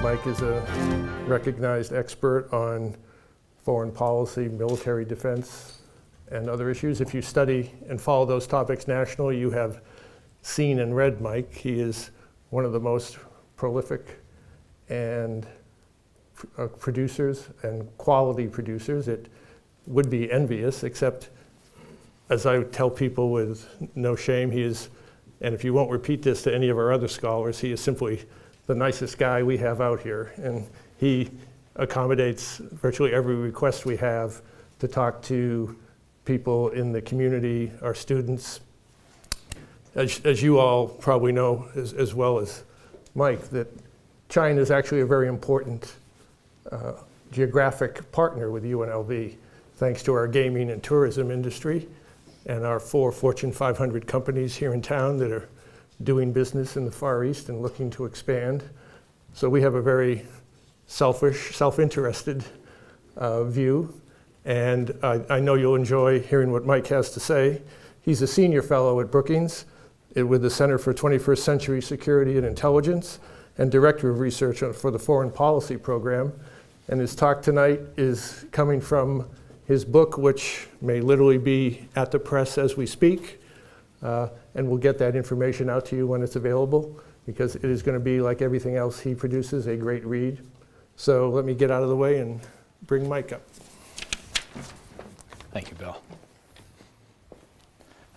Mike is a recognized expert on foreign policy, military defense, and other issues. If you study and follow those topics nationally, you have seen and read Mike. He is one of the most prolific and producers and quality producers. It would be envious, except as I tell people with no shame, he is, and if you won't repeat this to any of our other scholars, he is simply the nicest guy we have out here. And he accommodates virtually every request we have to talk to people in the community, our students. As you all probably know, as well as Mike, that China is actually a very important geographic partner with UNLV, thanks to our gaming and tourism industry and our 4 Fortune 500 companies here in town that are doing business in the Far East and looking to expand. So we have a very selfish, self-interested view, and I know you'll enjoy hearing what Mike has to say. He's a senior fellow at Brookings with the Center for 21st Century Security and Intelligence and Director of Research for the Foreign Policy Program. And his talk tonight is coming from his book, which may literally be at the press as we speak. And we'll get that information out to you when it's available, because it is going to be, like everything else he produces, a great read. So let me get out of the way and bring Mike up. Thank you, Bill.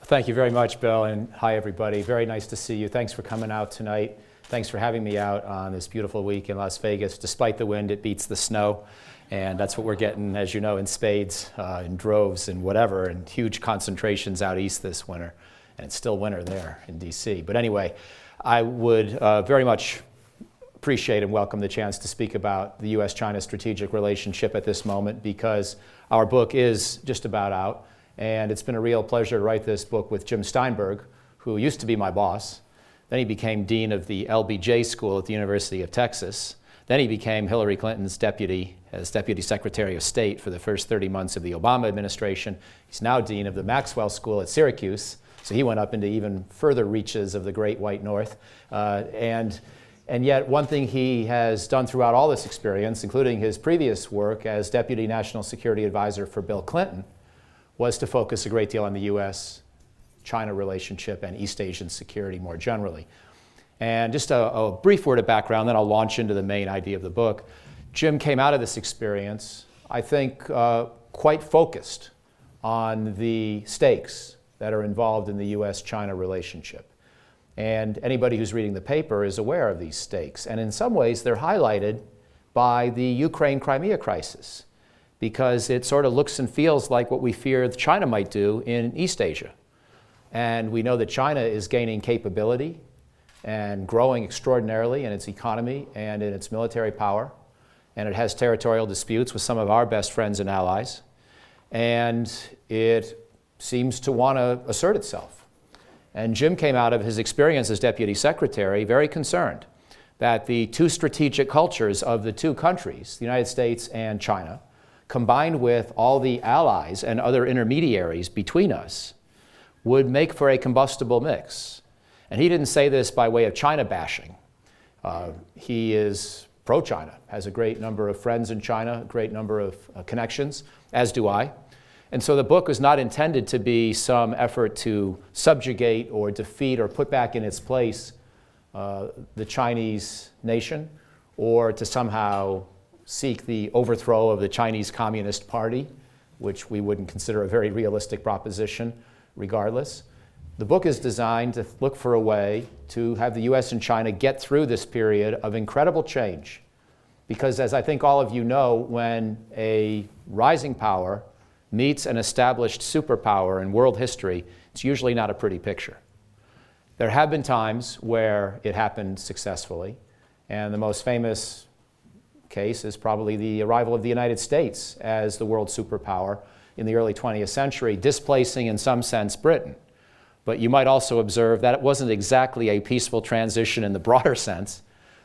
Thank you very much, Bill, and hi, everybody. Very nice to see you. Thanks for coming out tonight. Thanks for having me out on this beautiful week in Las Vegas. Despite the wind, it beats the snow, and that's what we're getting, as you know, in spades, in droves, and whatever, and huge concentrations out east this winter. And it's still winter there in DC. But anyway, I would very much appreciate and welcome the chance to speak about the U.S.-China strategic relationship at this moment, because our book is just about out. And it's been a real pleasure to write this book with Jim Steinberg, who used to be my boss. Then he became dean of the LBJ School at the University of Texas. Then he became Hillary Clinton's deputy, as Deputy Secretary of State for the first 30 months of the Obama administration. He's now dean of the Maxwell School at Syracuse. So he went up into even further reaches of the great white north. And yet one thing he has done throughout all this experience, including his previous work as Deputy National Security Advisor for Bill Clinton, was to focus a great deal on the U.S.-China relationship and East Asian security more generally. And just a brief word of background, then I'll launch into the main idea of the book. Jim came out of this experience, I think, quite focused on the stakes that are involved in the U.S.-China relationship. And anybody who's reading the paper is aware of these stakes. And in some ways, they're highlighted by the Ukraine-Crimea crisis, because it sort of looks and feels like what we feared China might do in East Asia. And we know that China is gaining capability and growing extraordinarily in its economy and in its military power. And it has territorial disputes with some of our best friends and allies. And it seems to want to assert itself. And Jim came out of his experience as Deputy Secretary very concerned that the two strategic cultures of the two countries, the United States and China, combined with all the allies and other intermediaries between us, would make for a combustible mix. And he didn't say this by way of China bashing. He is pro-China, has a great number of friends in China, a great number of connections, as do I. And so the book was not intended to be some effort to subjugate or defeat or put back in its place the Chinese nation, or to somehow seek the overthrow of the Chinese Communist Party, which we wouldn't consider a very realistic proposition regardless. The book is designed to look for a way to have the US and China get through this period of incredible change. Because as I think all of you know, when a rising power meets an established superpower in world history, it's usually not a pretty picture. There have been times where it happened successfully, and the most famous case is probably the arrival of the United States as the world superpower in the early 20th century, displacing in some sense Britain. But you might also observe that it wasn't exactly a peaceful transition in the broader sense,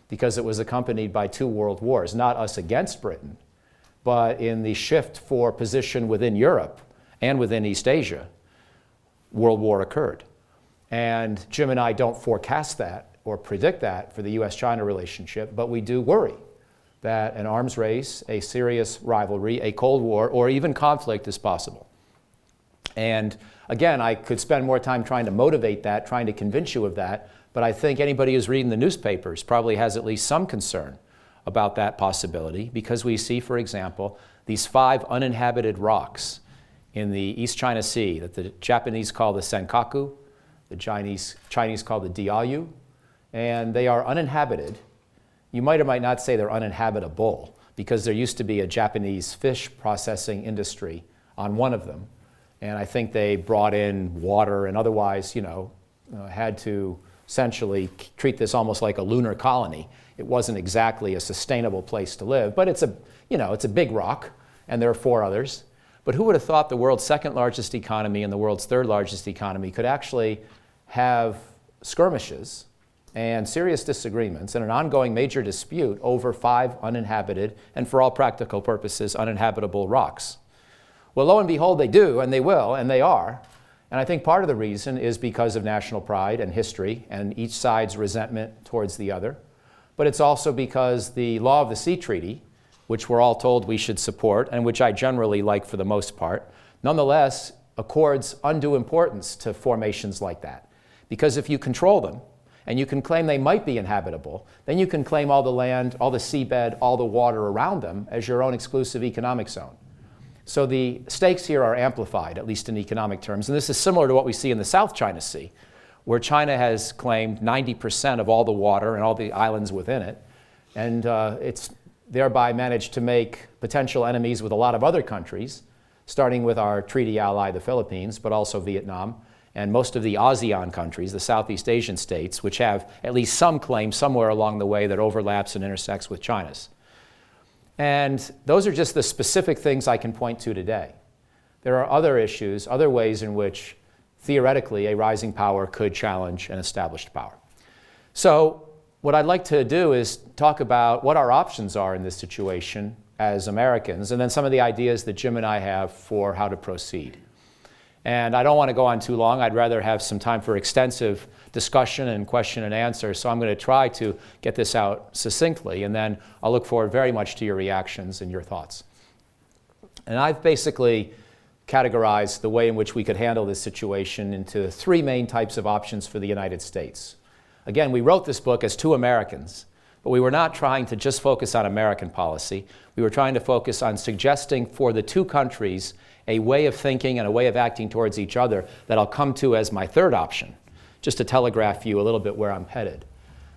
because it was accompanied by 2 world wars, not us against Britain, but in the shift for position within Europe and within East Asia, World War occurred. And Jim and I don't forecast that or predict that for the US-China relationship, but we do worry that an arms race, a serious rivalry, a Cold War, or even conflict is possible. And again, I could spend more time trying to motivate that, trying to convince you of that, but I think anybody who's reading the newspapers probably has at least some concern about that possibility, because we see, for example, these 5 uninhabited rocks in the East China Sea that the Japanese call the Senkaku, the Chinese call the Diaoyu, and they are uninhabited. You might or might not say they're uninhabitable, because there used to be a Japanese fish processing industry on one of them. And I think they brought in water and otherwise, had to essentially treat this almost like a lunar colony. It wasn't exactly a sustainable place to live, but it's a big rock, and there are 4 others. But who would have thought the world's 2nd largest economy and the world's 3rd largest economy could actually have skirmishes and serious disagreements and an ongoing major dispute over 5 uninhabited and, for all practical purposes, uninhabitable rocks? Well, lo and behold, they do, and they will, and they are. And I think part of the reason is because of national pride and history and each side's resentment towards the other. But it's also because the Law of the Sea Treaty, which we're all told we should support, and which I generally like for the most part, nonetheless accords undue importance to formations like that. Because if you control them, and you can claim they might be inhabitable, then you can claim all the land, all the seabed, all the water around them as your own exclusive economic zone. So the stakes here are amplified, at least in economic terms. And this is similar to what we see in the South China Sea, where China has claimed 90% of all the water and all the islands within it. And it's thereby managed to make potential enemies with a lot of other countries, starting with our treaty ally, the Philippines, but also Vietnam, and most of the ASEAN countries, the Southeast Asian states, which have at least some claim somewhere along the way that overlaps and intersects with China's. And those are just the specific things I can point to today. There are other issues, other ways in which theoretically a rising power could challenge an established power. So what I'd like to do is talk about what our options are in this situation as Americans, and then some of the ideas that Jim and I have for how to proceed. And I don't want to go on too long. I'd rather have some time for extensive discussion and question and answer. So I'm going to try to get this out succinctly, and then I'll look forward very much to your reactions and your thoughts. And I've basically categorized the way in which we could handle this situation into 3 main types of options for the United States. Again, we wrote this book as 2 Americans, but we were not trying to just focus on American policy. We were trying to focus on suggesting for the 2 countries a way of thinking and a way of acting towards each other that I'll come to as my 3rd option, just to telegraph you a little bit where I'm headed.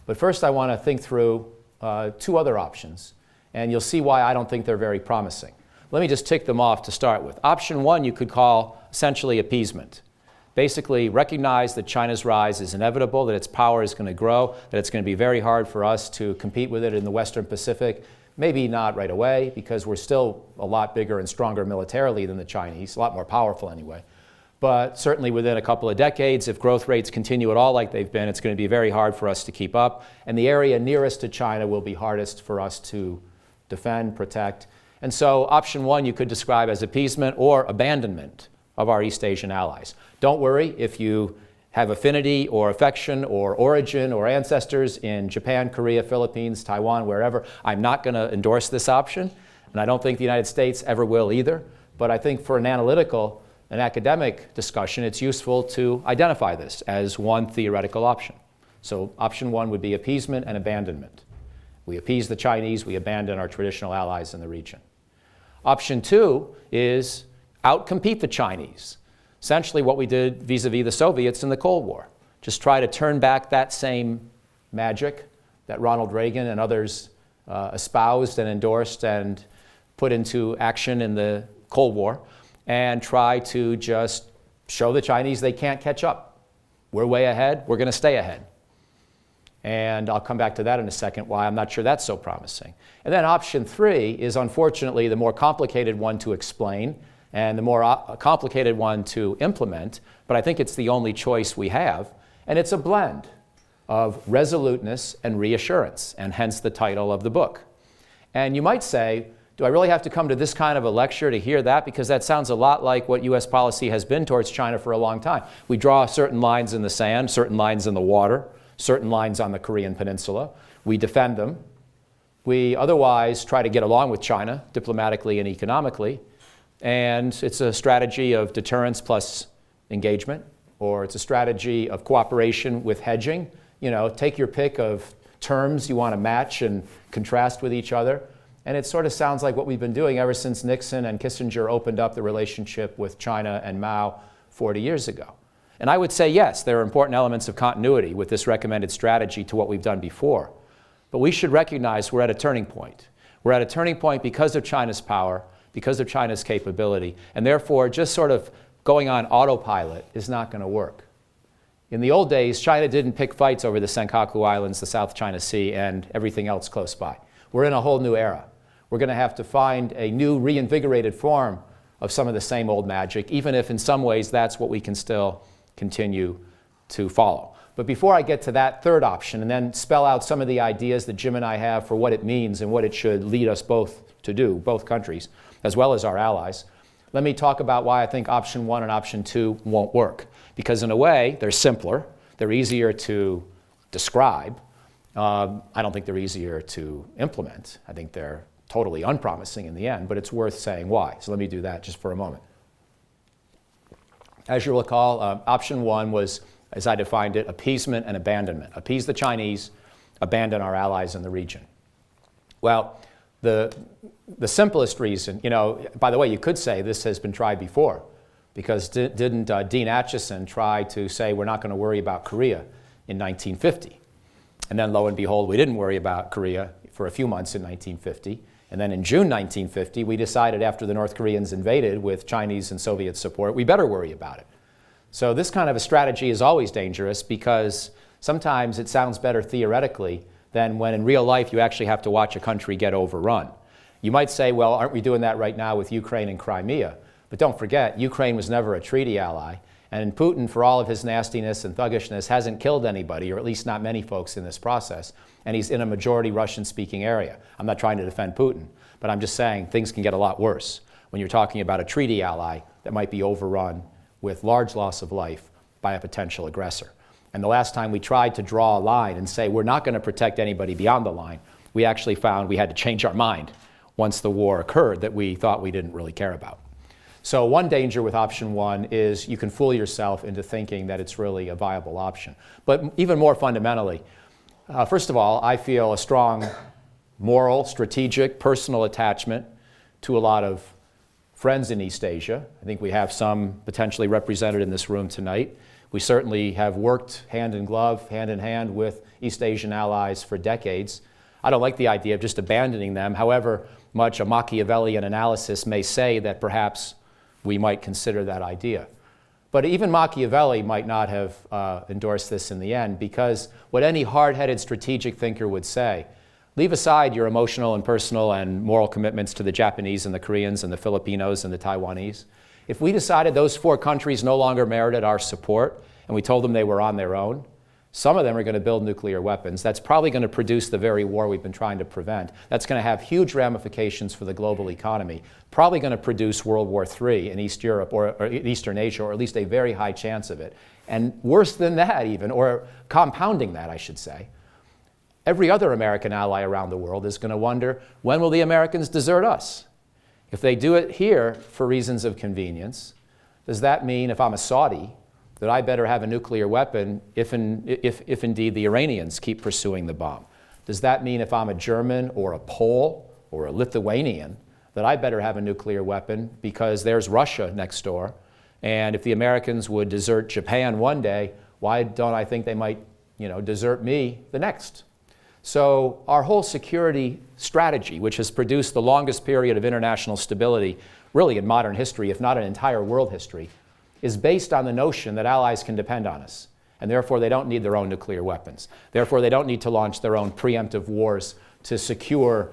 But first I want to think through 2 other options, and you'll see why I don't think they're very promising. Let me just tick them off to start with. Option 1 you could call essentially appeasement. Basically recognize that China's rise is inevitable, that its power is going to grow, that it's going to be very hard for us to compete with it in the Western Pacific. Maybe not right away, because we're still a lot bigger and stronger militarily than the Chinese, a lot more powerful anyway. But certainly within a couple of decades, if growth rates continue at all like they've been, it's going to be very hard for us to keep up. And the area nearest to China will be hardest for us to defend, protect. And so option 1 you could describe as appeasement or abandonment of our East Asian allies. Don't worry if you have affinity or affection or origin or ancestors in Japan, Korea, Philippines, Taiwan, wherever. I'm not going to endorse this option, and I don't think the United States ever will either. But I think for an analytical and academic discussion, it's useful to identify this as one theoretical option. So option 1 would be appeasement and abandonment. We appease the Chinese, we abandon our traditional allies in the region. Option 2 is outcompete the Chinese. Essentially what we did vis-a-vis the Soviets in the Cold War. Just try to turn back that same magic that Ronald Reagan and others espoused and endorsed and put into action in the Cold War, and try to just show the Chinese they can't catch up. We're way ahead, we're going to stay ahead. And I'll come back to that in a second, why I'm not sure that's so promising. And then option 3 is unfortunately the more complicated one to explain and the more complicated one to implement, but I think it's the only choice we have, and it's a blend of resoluteness and reassurance, and hence the title of the book. And you might say, do I really have to come to this kind of a lecture to hear that? Because that sounds a lot like what US policy has been towards China for a long time. We draw certain lines in the sand, certain lines in the water, certain lines on the Korean Peninsula. We defend them. We otherwise try to get along with China diplomatically and economically. And it's a strategy of deterrence plus engagement, or it's a strategy of cooperation with hedging. You know, take your pick of terms you want to match and contrast with each other. And it sort of sounds like what we've been doing ever since Nixon and Kissinger opened up the relationship with China and Mao 40 years ago. And I would say, yes, there are important elements of continuity with this recommended strategy to what we've done before. But we should recognize we're at a turning point. We're at a turning point because of China's power, because of China's capability, and therefore just sort of going on autopilot is not going to work. In the old days, China didn't pick fights over the Senkaku Islands, the South China Sea, and everything else close by. We're in a whole new era. We're going to have to find a new reinvigorated form of some of the same old magic, even if in some ways that's what we can still continue to follow. But before I get to that third option and then spell out some of the ideas that Jim and I have for what it means and what it should lead us both to do, both countries, as well as our allies, let me talk about why I think option 1 and option 2 won't work. Because in a way, they're simpler, they're easier to describe. I don't think they're easier to implement. I think they're totally unpromising in the end, but it's worth saying why. So let me do that just for a moment. As you'll recall, option 1 was, as I defined it, appeasement and abandonment. Appease the Chinese, abandon our allies in the region. Well, the simplest reason, you know, by the way, you could say this has been tried before, because didn't Dean Acheson try to say we're not going to worry about Korea in 1950? And then lo and behold, we didn't worry about Korea for a few months in 1950. And then in June 1950, we decided after the North Koreans invaded with Chinese and Soviet support, we better worry about it. So this kind of a strategy is always dangerous because sometimes it sounds better theoretically than when in real life you actually have to watch a country get overrun. You might say, well, aren't we doing that right now with Ukraine and Crimea? But don't forget, Ukraine was never a treaty ally. And Putin, for all of his nastiness and thuggishness, hasn't killed anybody, or at least not many folks in this process. And he's in a majority Russian-speaking area. I'm not trying to defend Putin, but I'm just saying things can get a lot worse when you're talking about a treaty ally that might be overrun with large loss of life by a potential aggressor. And the last time we tried to draw a line and say we're not going to protect anybody beyond the line, we actually found we had to change our mind once the war occurred that we thought we didn't really care about. So one danger with option 1 is you can fool yourself into thinking that it's really a viable option. But even more fundamentally, first of all, I feel a strong moral, strategic, personal attachment to a lot of friends in East Asia. I think we have some potentially represented in this room tonight. We certainly have worked hand in glove, hand in hand with East Asian allies for decades. I don't like the idea of just abandoning them, however much a Machiavellian analysis may say that perhaps we might consider that idea. But even Machiavelli might not have endorsed this in the end, because what any hard-headed strategic thinker would say, leave aside your emotional and personal and moral commitments to the Japanese and the Koreans and the Filipinos and the Taiwanese. If we decided those 4 countries no longer merited our support and we told them they were on their own, some of them are going to build nuclear weapons. That's probably going to produce the very war we've been trying to prevent. That's going to have huge ramifications for the global economy. Probably going to produce World War III in East Europe or in Eastern Asia, or at least a very high chance of it. And worse than that even, or compounding that, I should say, every other American ally around the world is going to wonder, when will the Americans desert us? If they do it here for reasons of convenience, does that mean if I'm a Saudi, that I better have a nuclear weapon if indeed the Iranians keep pursuing the bomb? Does that mean if I'm a German or a Pole or a Lithuanian, that I better have a nuclear weapon because there's Russia next door? And if the Americans would desert Japan one day, why don't I think they might, desert me the next? So our whole security strategy, which has produced the longest period of international stability really in modern history, if not in entire world history, is based on the notion that allies can depend on us, and therefore they don't need their own nuclear weapons. Therefore they don't need to launch their own preemptive wars to secure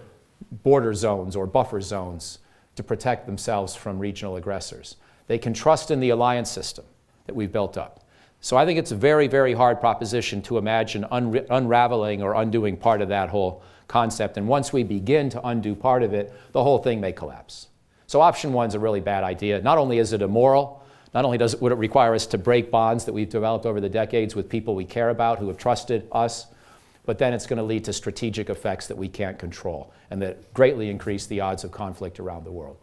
border zones or buffer zones to protect themselves from regional aggressors. They can trust in the alliance system that we've built up. So I think it's a very, very hard proposition to imagine unraveling or undoing part of that whole concept. And once we begin to undo part of it, the whole thing may collapse. So option 1's a really bad idea. Not only is it immoral, Not only would it require us to break bonds that we've developed over the decades with people we care about who have trusted us, but then it's going to lead to strategic effects that we can't control and that greatly increase the odds of conflict around the world.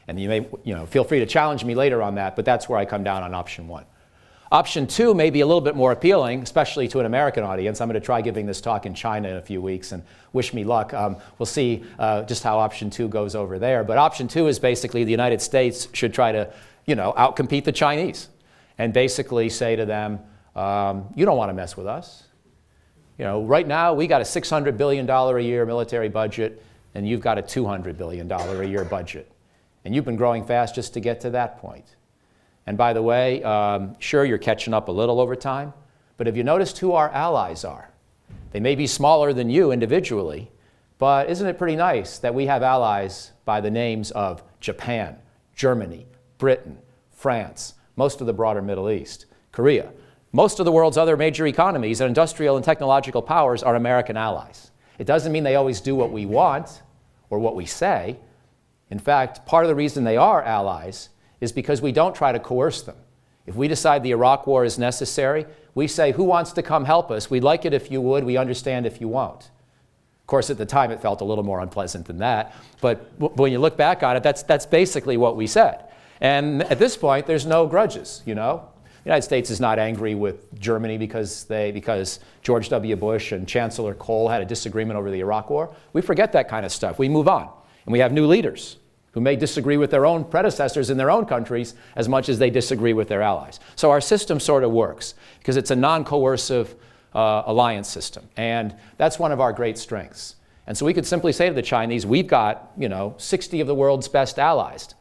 And you may, feel free to challenge me later on that, but that's where I come down on option 1. Option 2 may be a little bit more appealing, especially to an American audience. I'm going to try giving this talk in China in a few weeks, and wish me luck. We'll see just how option 2 goes over there. But option 2 is basically the United States should try to, outcompete the Chinese and basically say to them, you don't want to mess with us. Right now we got a $600 billion a year military budget, and you've got a $200 billion a year budget. And you've been growing fast just to get to that point. And by the way, sure, you're catching up a little over time, but have you noticed who our allies are? They may be smaller than you individually, but isn't it pretty nice that we have allies by the names of Japan, Germany, Britain, France, most of the broader Middle East, Korea. Most of the world's other major economies and industrial and technological powers are American allies. It doesn't mean they always do what we want or what we say. In fact, part of the reason they are allies is because we don't try to coerce them. If we decide the Iraq war is necessary, we say, who wants to come help us? We'd like it if you would. We understand if you won't. Of course, at the time, it felt a little more unpleasant than that. But when you look back on it, that's basically what we said. And at this point, there's no grudges, The United States is not angry with Germany because George W. Bush and Chancellor Kohl had a disagreement over the Iraq war. We forget that kind of stuff. We move on. And we have new leaders who may disagree with their own predecessors in their own countries as much as they disagree with their allies. So our system sort of works because it's a non-coercive alliance system. And that's one of our great strengths. And so we could simply say to the Chinese, we've got, 60 of the world's best allies.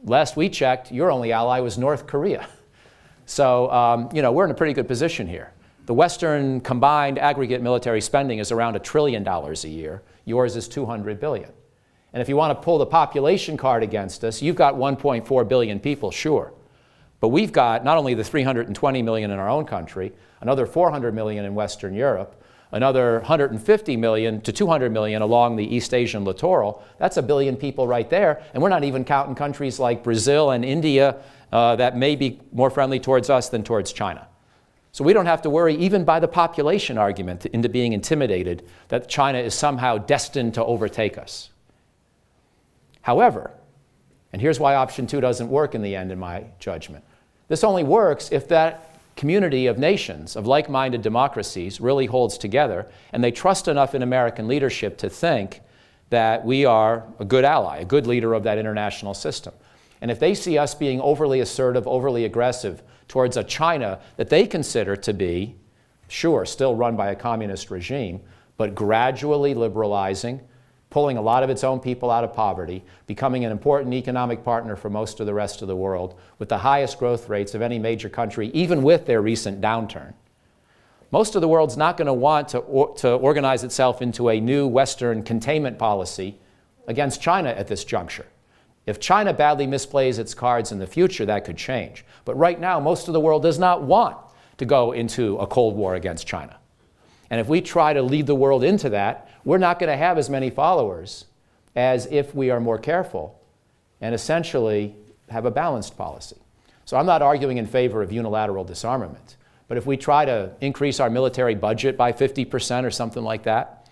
Last we checked, your only ally was North Korea. So, we're in a pretty good position here. The Western combined aggregate military spending is around $1 trillion a year. Yours is $200 billion. And if you want to pull the population card against us, you've got 1.4 billion people, sure. But we've got not only the 320 million in our own country, another 400 million in Western Europe, another 150 million to 200 million along the East Asian littoral. That's 1 billion people right there. And we're not even counting countries like Brazil and India that may be more friendly towards us than towards China. So we don't have to worry, even by the population argument, into being intimidated that China is somehow destined to overtake us. However, and here's why option 2 doesn't work in the end, in my judgment. This only works if that community of nations, of like-minded democracies, really holds together, and they trust enough in American leadership to think that we are a good ally, a good leader of that international system. And if they see us being overly assertive, overly aggressive towards a China that they consider to be, sure, still run by a communist regime, but gradually liberalizing, pulling a lot of its own people out of poverty, becoming an important economic partner for most of the rest of the world, with the highest growth rates of any major country, even with their recent downturn. Most of the world's not going to want to organize itself into a new Western containment policy against China at this juncture. If China badly misplays its cards in the future, that could change. But right now, most of the world does not want to go into a Cold War against China. And if we try to lead the world into that, we're not going to have as many followers as if we are more careful and essentially have a balanced policy. So I'm not arguing in favor of unilateral disarmament. But if we try to increase our military budget by 50% or something like that,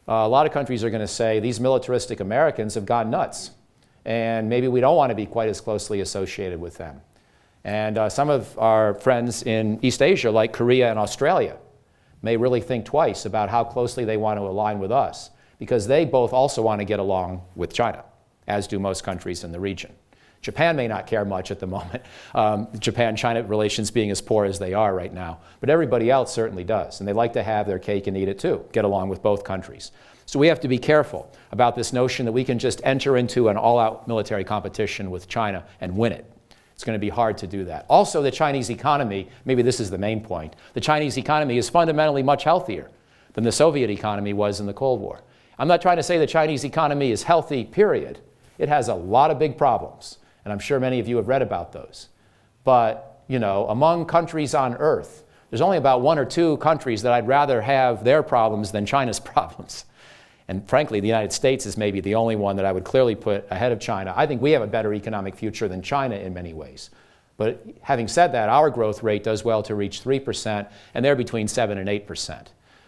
a lot of countries are going to say these militaristic Americans have gone nuts. And maybe we don't want to be quite as closely associated with them. And some of our friends in East Asia, like Korea and Australia, may really think twice about how closely they want to align with us, because they both also want to get along with China, as do most countries in the region. Japan may not care much at the moment, Japan-China relations being as poor as they are right now, but everybody else certainly does, and they like to have their cake and eat it too, get along with both countries. So we have to be careful about this notion that we can just enter into an all-out military competition with China and win it. It's going to be hard to do that. Also, the Chinese economy, maybe this is the main point, the Chinese economy is fundamentally much healthier than the Soviet economy was in the Cold War. I'm not trying to say the Chinese economy is healthy, period. It has a lot of big problems, and I'm sure many of you have read about those. But, among countries on Earth, there's only about 1 or 2 countries that I'd rather have their problems than China's problems. And frankly, the United States is maybe the only one that I would clearly put ahead of China. I think we have a better economic future than China in many ways. But having said that, our growth rate does well to reach 3%, and they're between 7 and 8%.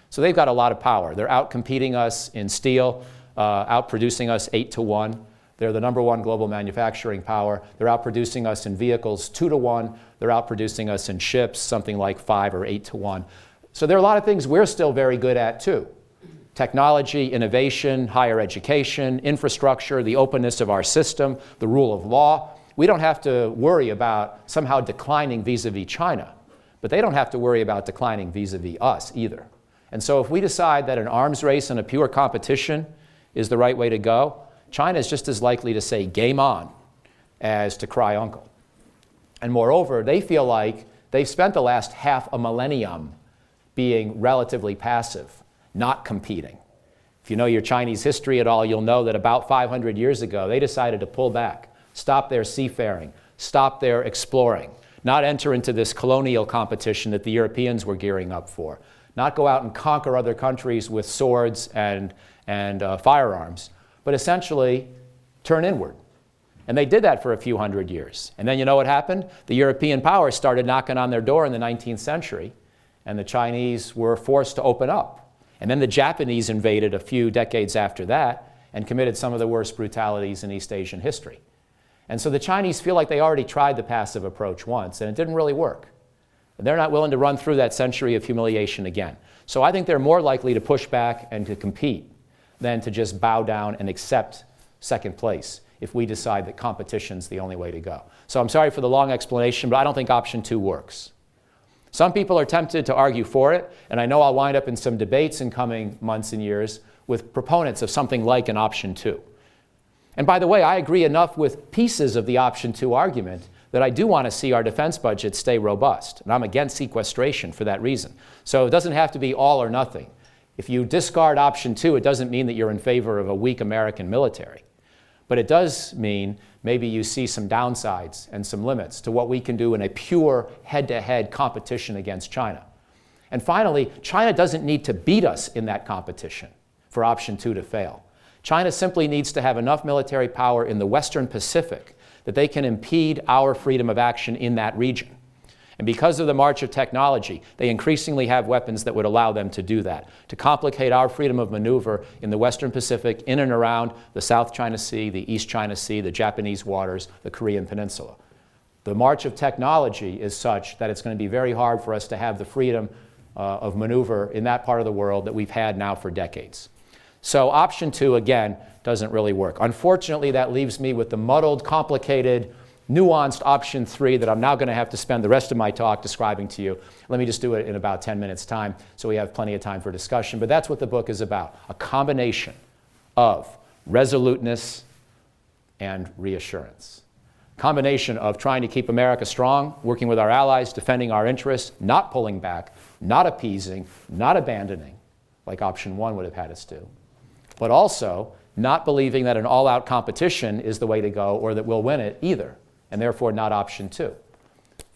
So they've got a lot of power. They're outcompeting us in steel, outproducing us 8-1. They're the #1 global manufacturing power. They're outproducing us in vehicles 2-1. They're outproducing us in ships something like 5 or 8-1. So there are a lot of things we're still very good at too. Technology, innovation, higher education, infrastructure, the openness of our system, the rule of law. We don't have to worry about somehow declining vis-a-vis China, but they don't have to worry about declining vis-a-vis us either. And so if we decide that an arms race and a pure competition is the right way to go, China is just as likely to say game on as to cry uncle. And moreover, they feel like they've spent the last half a millennium being relatively passive, not competing. If you know your Chinese history at all, you'll know that about 500 years ago, they decided to pull back, stop their seafaring, stop their exploring, not enter into this colonial competition that the Europeans were gearing up for, not go out and conquer other countries with swords and firearms, but essentially turn inward. And they did that for a few hundred years. And then you know what happened? The European powers started knocking on their door in the 19th century, and the Chinese were forced to open up. And then the Japanese invaded a few decades after that and committed some of the worst brutalities in East Asian history. And so the Chinese feel like they already tried the passive approach once, and it didn't really work. And they're not willing to run through that century of humiliation again. So I think they're more likely to push back and to compete than to just bow down and accept second place if we decide that competition's the only way to go. So I'm sorry for the long explanation, but I don't think option 2 works. Some people are tempted to argue for it, and I know I'll wind up in some debates in coming months and years with proponents of something like an option 2. And by the way, I agree enough with pieces of the option 2 argument that I do want to see our defense budget stay robust. And I'm against sequestration for that reason. So it doesn't have to be all or nothing. If you discard option 2, it doesn't mean that you're in favor of a weak American military. But it does mean maybe you see some downsides and some limits to what we can do in a pure head-to-head competition against China. And finally, China doesn't need to beat us in that competition for option 2 to fail. China simply needs to have enough military power in the Western Pacific that they can impede our freedom of action in that region. And because of the march of technology, they increasingly have weapons that would allow them to do that, to complicate our freedom of maneuver in the Western Pacific, in and around the South China Sea, the East China Sea, the Japanese waters, the Korean Peninsula. The march of technology is such that it's going to be very hard for us to have the freedom of maneuver in that part of the world that we've had now for decades. So option 2, again, doesn't really work. Unfortunately, that leaves me with the muddled, complicated, nuanced option 3 that I'm now going to have to spend the rest of my talk describing to you. Let me just do it in about 10 minutes' time so we have plenty of time for discussion. But that's what the book is about, a combination of resoluteness and reassurance. Combination of trying to keep America strong, working with our allies, defending our interests, not pulling back, not appeasing, not abandoning, like option 1 would have had us do, but also not believing that an all-out competition is the way to go or that we'll win it either, and therefore not option 2.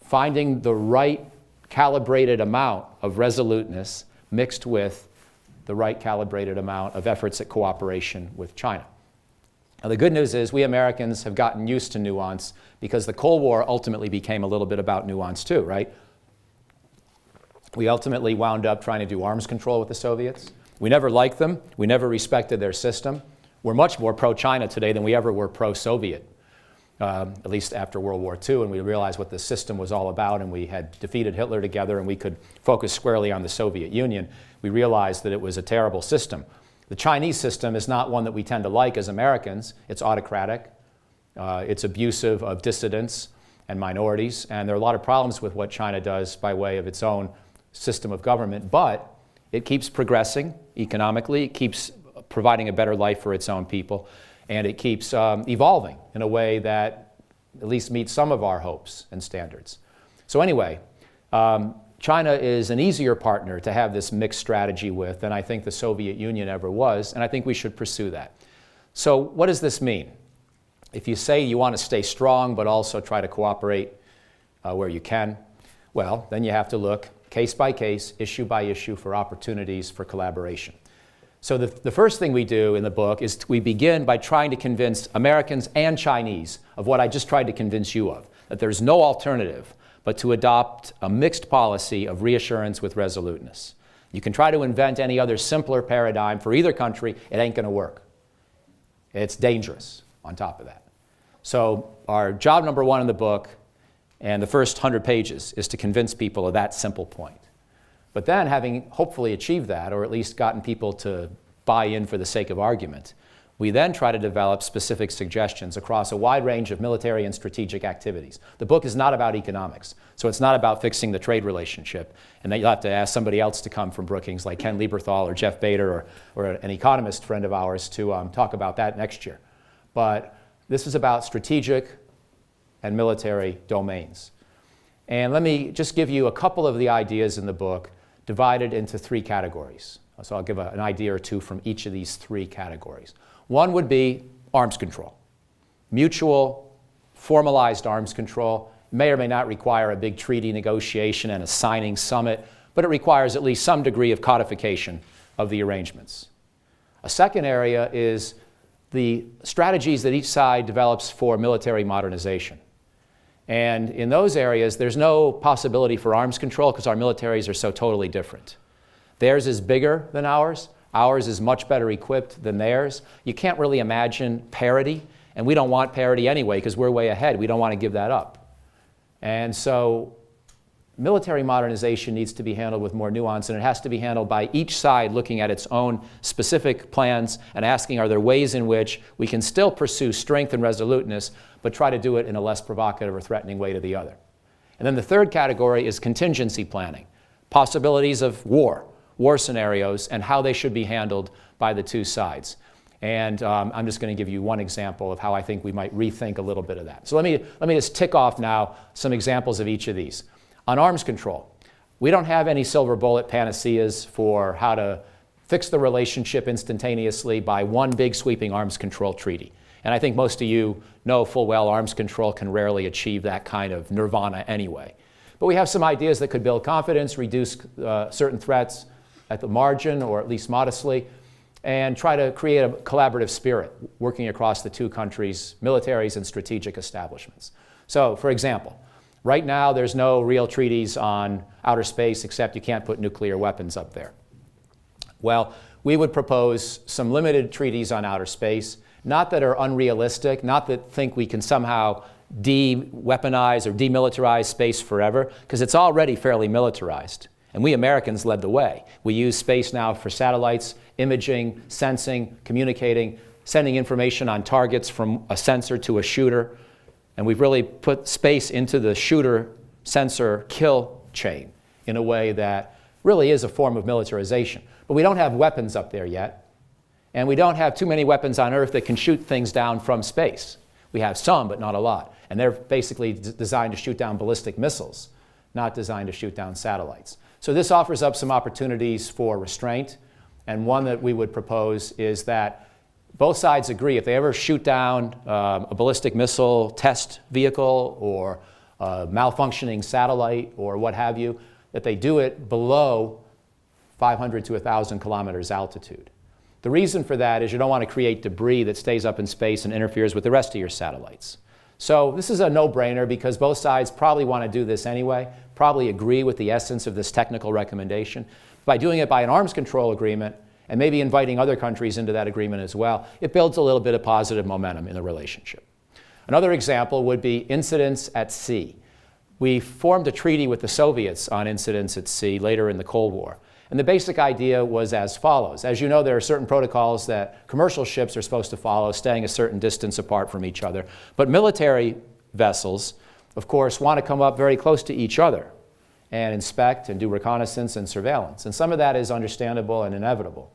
Finding the right calibrated amount of resoluteness mixed with the right calibrated amount of efforts at cooperation with China. Now, the good news is we Americans have gotten used to nuance because the Cold War ultimately became a little bit about nuance too, right? We ultimately wound up trying to do arms control with the Soviets. We never liked them. We never respected their system. We're much more pro-China today than we ever were pro-Soviet, at least after World War II, and we realized what the system was all about, and we had defeated Hitler together, and we could focus squarely on the Soviet Union. We realized that it was a terrible system. The Chinese system is not one that we tend to like as Americans. It's autocratic. It's abusive of dissidents and minorities, and there are a lot of problems with what China does by way of its own system of government, but it keeps progressing economically. It keeps providing a better life for its own people, and it keeps evolving in a way that at least meets some of our hopes and standards. So anyway, China is an easier partner to have this mixed strategy with than I think the Soviet Union ever was, and I think we should pursue that. So what does this mean? If you say you want to stay strong but also try to cooperate where you can, well, then you have to look case by case, issue by issue for opportunities for collaboration. So the first thing we do in the book is we begin by trying to convince Americans and Chinese of what I just tried to convince you of, that there's no alternative but to adopt a mixed policy of reassurance with resoluteness. You can try to invent any other simpler paradigm for either country, it ain't going to work. It's dangerous on top of that. So our job number one in the book, and the first 100 pages, is to convince people of that simple point. But then, having hopefully achieved that, or at least gotten people to buy in for the sake of argument, we then try to develop specific suggestions across a wide range of military and strategic activities. The book is not about economics, so it's not about fixing the trade relationship. And then you'll have to ask somebody else to come from Brookings, like Ken Lieberthal or Jeff Bader or an economist friend of ours to talk about that next year. But this is about strategic and military domains. And let me just give you a couple of the ideas in the book divided into three categories. So I'll give an idea or two from each of these three categories. One would be arms control. Mutual, formalized arms control may or may not require a big treaty negotiation and a signing summit, but it requires at least some degree of codification of the arrangements. A second area is the strategies that each side develops for military modernization. And in those areas, there's no possibility for arms control because our militaries are so totally different. Theirs is bigger than ours. Ours is much better equipped than theirs. You can't really imagine parity, and we don't want parity anyway because we're way ahead. We don't want to give that up. And so military modernization needs to be handled with more nuance, and it has to be handled by each side looking at its own specific plans and asking, are there ways in which we can still pursue strength and resoluteness, but try to do it in a less provocative or threatening way to the other. And then the third category is contingency planning, possibilities of war scenarios, and how they should be handled by the two sides. And I'm just going to give you one example of how I think we might rethink a little bit of that. So let me just tick off now some examples of each of these. On arms control, we don't have any silver bullet panaceas for how to fix the relationship instantaneously by one big sweeping arms control treaty. And I think most of you know full well arms control can rarely achieve that kind of nirvana anyway. But we have some ideas that could build confidence, reduce certain threats at the margin, or at least modestly, and try to create a collaborative spirit working across the two countries' militaries and strategic establishments. So, for example, right now there's no real treaties on outer space except you can't put nuclear weapons up there. Well, we would propose some limited treaties on outer space, not that are unrealistic, not that think we can somehow de-weaponize or demilitarize space forever, because it's already fairly militarized. And we Americans led the way. We use space now for satellites, imaging, sensing, communicating, sending information on targets from a sensor to a shooter. And we've really put space into the shooter-sensor kill chain in a way that really is a form of militarization. But we don't have weapons up there yet. And we don't have too many weapons on Earth that can shoot things down from space. We have some, but not a lot. And they're basically designed to shoot down ballistic missiles, not designed to shoot down satellites. So this offers up some opportunities for restraint. And one that we would propose is that both sides agree if they ever shoot down a ballistic missile test vehicle or a malfunctioning satellite or what have you, that they do it below 500 to 1,000 kilometers altitude. The reason for that is you don't want to create debris that stays up in space and interferes with the rest of your satellites. So this is a no-brainer because both sides probably want to do this anyway, probably agree with the essence of this technical recommendation. By doing it by an arms control agreement and maybe inviting other countries into that agreement as well, it builds a little bit of positive momentum in the relationship. Another example would be incidents at sea. We formed a treaty with the Soviets on incidents at sea later in the Cold War. And the basic idea was as follows. As you know, there are certain protocols that commercial ships are supposed to follow, staying a certain distance apart from each other. But military vessels, of course, want to come up very close to each other and inspect and do reconnaissance and surveillance. And some of that is understandable and inevitable.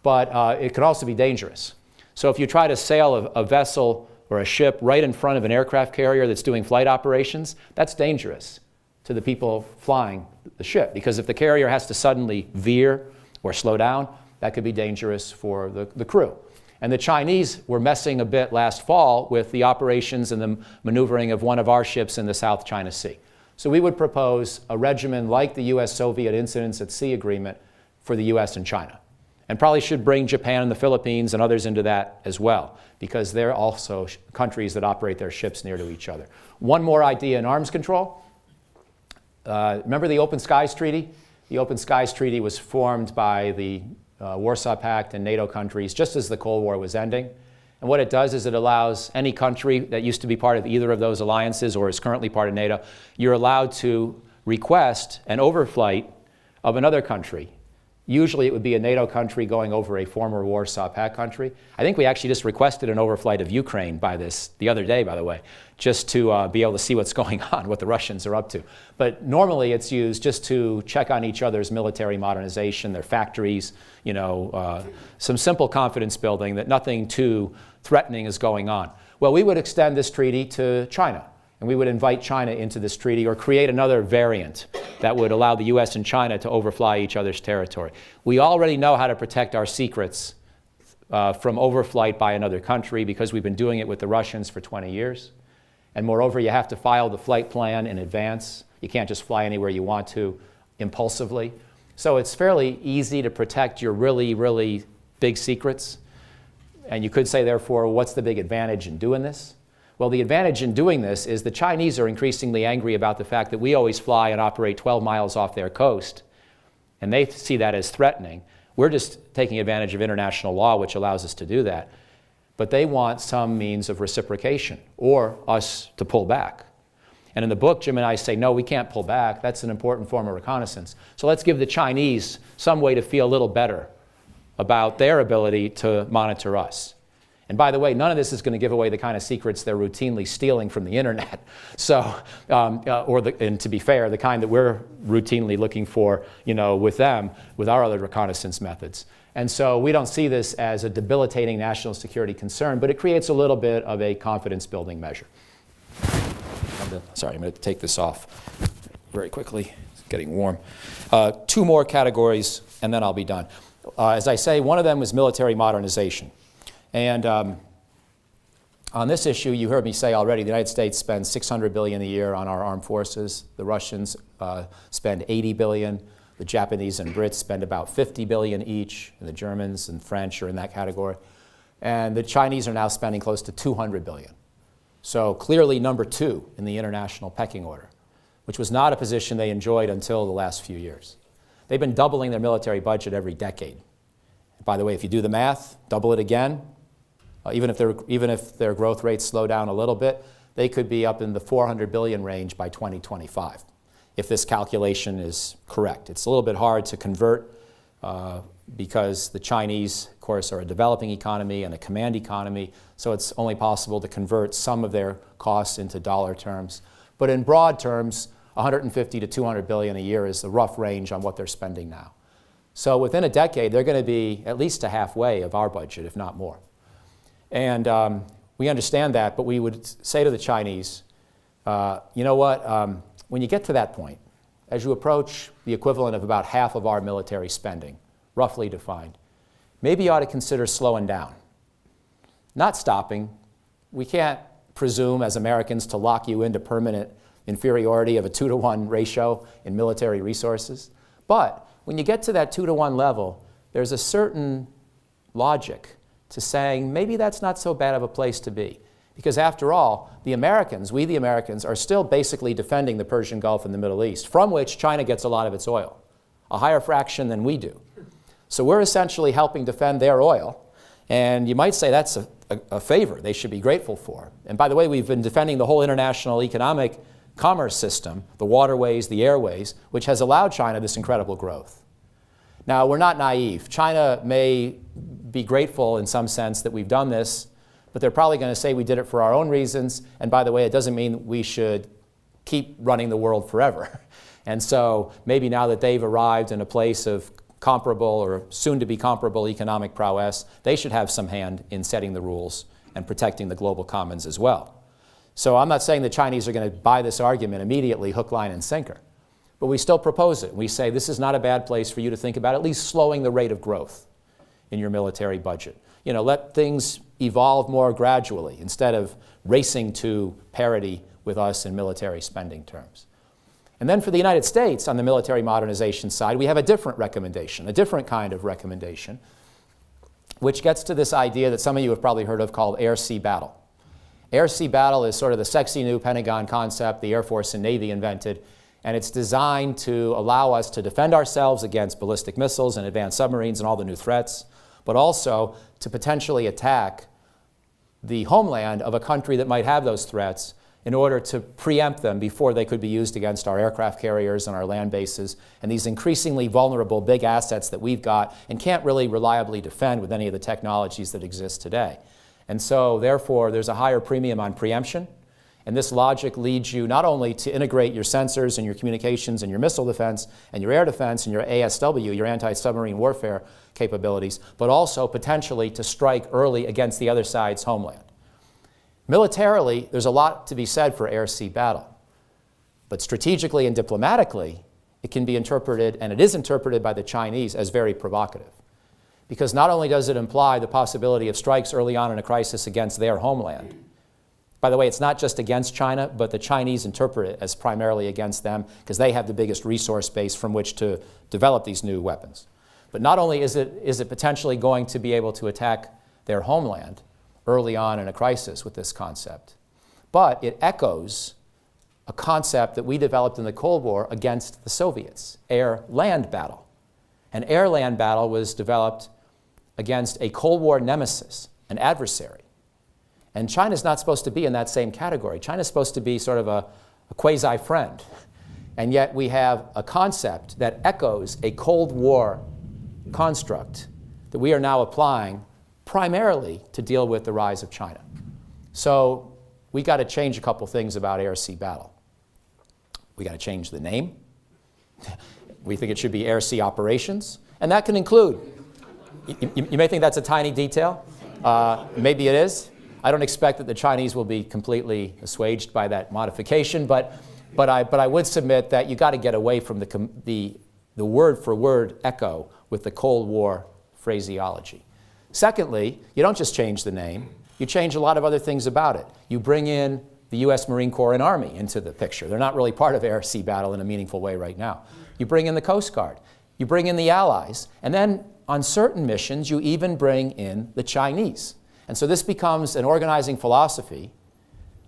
But it could also be dangerous. So if you try to sail a vessel or a ship right in front of an aircraft carrier that's doing flight operations, that's dangerous to the people flying the ship, because if the carrier has to suddenly veer or slow down, that could be dangerous for the crew. And the Chinese were messing a bit last fall with the operations and the maneuvering of one of our ships in the South China Sea. So we would propose a regimen like the US-Soviet Incidents at Sea Agreement for the US and China. And probably should bring Japan and the Philippines and others into that as well, because they're also countries that operate their ships near to each other. One more idea in arms control. Remember the Open Skies Treaty? The Open Skies Treaty was formed by the Warsaw Pact and NATO countries just as the Cold War was ending. And what it does is it allows any country that used to be part of either of those alliances or is currently part of NATO, you're allowed to request an overflight of another country. Usually it would be a NATO country going over a former Warsaw Pact country. I think we actually just requested an overflight of Ukraine the other day, by the way, just to be able to see what's going on, what the Russians are up to. But normally it's used just to check on each other's military modernization, their factories, some simple confidence building that nothing too threatening is going on. Well, we would extend this treaty to China. And we would invite China into this treaty or create another variant that would allow the US and China to overfly each other's territory. We already know how to protect our secrets from overflight by another country because we've been doing it with the Russians for 20 years. And moreover, you have to file the flight plan in advance. You can't just fly anywhere you want to impulsively. So it's fairly easy to protect your really, really big secrets. And you could say, therefore, what's the big advantage in doing this? Well, the advantage in doing this is the Chinese are increasingly angry about the fact that we always fly and operate 12 miles off their coast, and they see that as threatening. We're just taking advantage of international law, which allows us to do that. But they want some means of reciprocation or us to pull back. And in the book, Jim and I say, no, we can't pull back. That's an important form of reconnaissance. So let's give the Chinese some way to feel a little better about their ability to monitor us. And by the way, none of this is going to give away the kind of secrets they're routinely stealing from the internet. So, and to be fair, the kind that we're routinely looking for, with them, with our other reconnaissance methods. And so we don't see this as a debilitating national security concern, but it creates a little bit of a confidence-building measure. Sorry, I'm going to take this off very quickly. It's getting warm. Two more categories, and then I'll be done. As I say, one of them is military modernization. And on this issue, you heard me say already, the United States spends $600 billion a year on our armed forces. The Russians spend $80 billion. The Japanese and Brits spend about $50 billion each. And the Germans and French are in that category. And the Chinese are now spending close to $200 billion. So clearly number 2 in the international pecking order, which was not a position they enjoyed until the last few years. They've been doubling their military budget every decade. By the way, if you do the math, double it again, even if their growth rates slow down a little bit, they could be up in the $400 billion range by 2025, if this calculation is correct. It's a little bit hard to convert because the Chinese, of course, are a developing economy and a command economy, so it's only possible to convert some of their costs into dollar terms. But in broad terms, 150 to 200 billion a year is the rough range on what they're spending now. So within a decade, they're going to be at least to halfway of our budget, if not more. And we understand that, but we would say to the Chinese, you know what, when you get to that point, as you approach the equivalent of about half of our military spending, roughly defined, maybe you ought to consider slowing down. Not stopping. We can't presume as Americans to lock you into permanent inferiority of a 2-to-1 ratio in military resources. But when you get to that 2-to-1 level, there's a certain logic to saying maybe that's not so bad of a place to be. Because after all, we the Americans, are still basically defending the Persian Gulf and the Middle East, from which China gets a lot of its oil, a higher fraction than we do. So we're essentially helping defend their oil. And you might say that's a favor they should be grateful for. And by the way, we've been defending the whole international economic commerce system, the waterways, the airways, which has allowed China this incredible growth. Now, we're not naive. China may be grateful in some sense that we've done this, but they're probably going to say we did it for our own reasons. And by the way, it doesn't mean we should keep running the world forever. And so maybe now that they've arrived in a place of comparable or soon to be comparable economic prowess, they should have some hand in setting the rules and protecting the global commons as well. So I'm not saying the Chinese are going to buy this argument immediately, hook, line, and sinker. But we still propose it. We say this is not a bad place for you to think about at least slowing the rate of growth in your military budget. Let things evolve more gradually instead of racing to parity with us in military spending terms. And then for the United States, on the military modernization side, we have a different recommendation, a different kind of recommendation, which gets to this idea that some of you have probably heard of called air-sea battle. Air-sea battle is sort of the sexy new Pentagon concept the Air Force and Navy invented, and it's designed to allow us to defend ourselves against ballistic missiles and advanced submarines and all the new threats, but also to potentially attack the homeland of a country that might have those threats in order to preempt them before they could be used against our aircraft carriers and our land bases and these increasingly vulnerable big assets that we've got and can't really reliably defend with any of the technologies that exist today. And so, therefore, there's a higher premium on preemption. And this logic leads you not only to integrate your sensors and your communications and your missile defense and your air defense and your ASW, your anti-submarine warfare capabilities, but also potentially to strike early against the other side's homeland. Militarily, there's a lot to be said for air-sea battle. But strategically and diplomatically, it can be interpreted, and it is interpreted by the Chinese, as very provocative. Because not only does it imply the possibility of strikes early on in a crisis against their homeland. By the way, it's not just against China, but the Chinese interpret it as primarily against them because they have the biggest resource base from which to develop these new weapons. But not only is it potentially going to be able to attack their homeland early on in a crisis with this concept, but it echoes a concept that we developed in the Cold War against the Soviets, air-land battle. An air-land battle was developed against a Cold War nemesis, an adversary. And China's not supposed to be in that same category. China's supposed to be sort of a quasi-friend. And yet we have a concept that echoes a Cold War construct that we are now applying primarily to deal with the rise of China. So we got to change a couple things about air-sea battle. We got to change the name. We think it should be air-sea operations. And that can include, you may think that's a tiny detail. Maybe it is. I don't expect that the Chinese will be completely assuaged by that modification, but I would submit that you got to get away from the word-for-word echo with the Cold War phraseology. Secondly, you don't just change the name, you change a lot of other things about it. You bring in the U.S. Marine Corps and Army into the picture. They're not really part of air-sea battle in a meaningful way right now. You bring in the Coast Guard. You bring in the Allies. And then on certain missions, you even bring in the Chinese. And so this becomes an organizing philosophy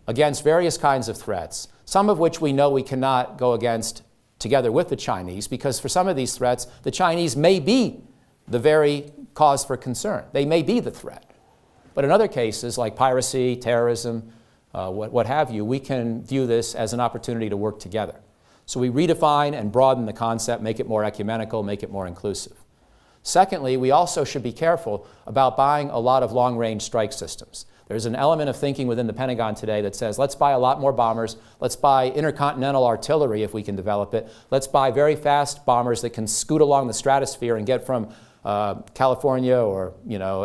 against various kinds of threats, some of which we know we cannot go against together with the Chinese, because for some of these threats, the Chinese may be the very cause for concern. They may be the threat. But in other cases, like piracy, terrorism, what have you, we can view this as an opportunity to work together. So we redefine and broaden the concept, make it more ecumenical, make it more inclusive. Secondly, we also should be careful about buying a lot of long-range strike systems. There's an element of thinking within the Pentagon today that says, let's buy a lot more bombers, let's buy intercontinental artillery if we can develop it, let's buy very fast bombers that can scoot along the stratosphere and get from California or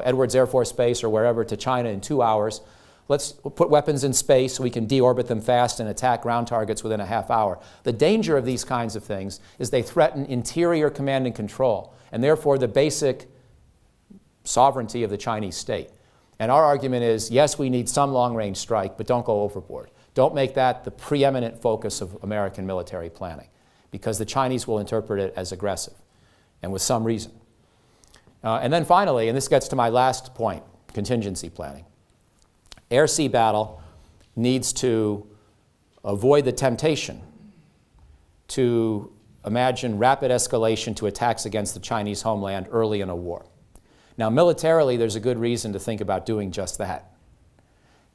Edwards Air Force Base or wherever to China in 2 hours. Let's put weapons in space so we can deorbit them fast and attack ground targets within a half hour. The danger of these kinds of things is they threaten interior command and control, and therefore the basic sovereignty of the Chinese state. And our argument is, yes, we need some long-range strike, but don't go overboard. Don't make that the preeminent focus of American military planning, because the Chinese will interpret it as aggressive, and with some reason. And then finally, and this gets to my last point, contingency planning. Air-sea battle needs to avoid the temptation to imagine rapid escalation to attacks against the Chinese homeland early in a war. Now, militarily, there's a good reason to think about doing just that,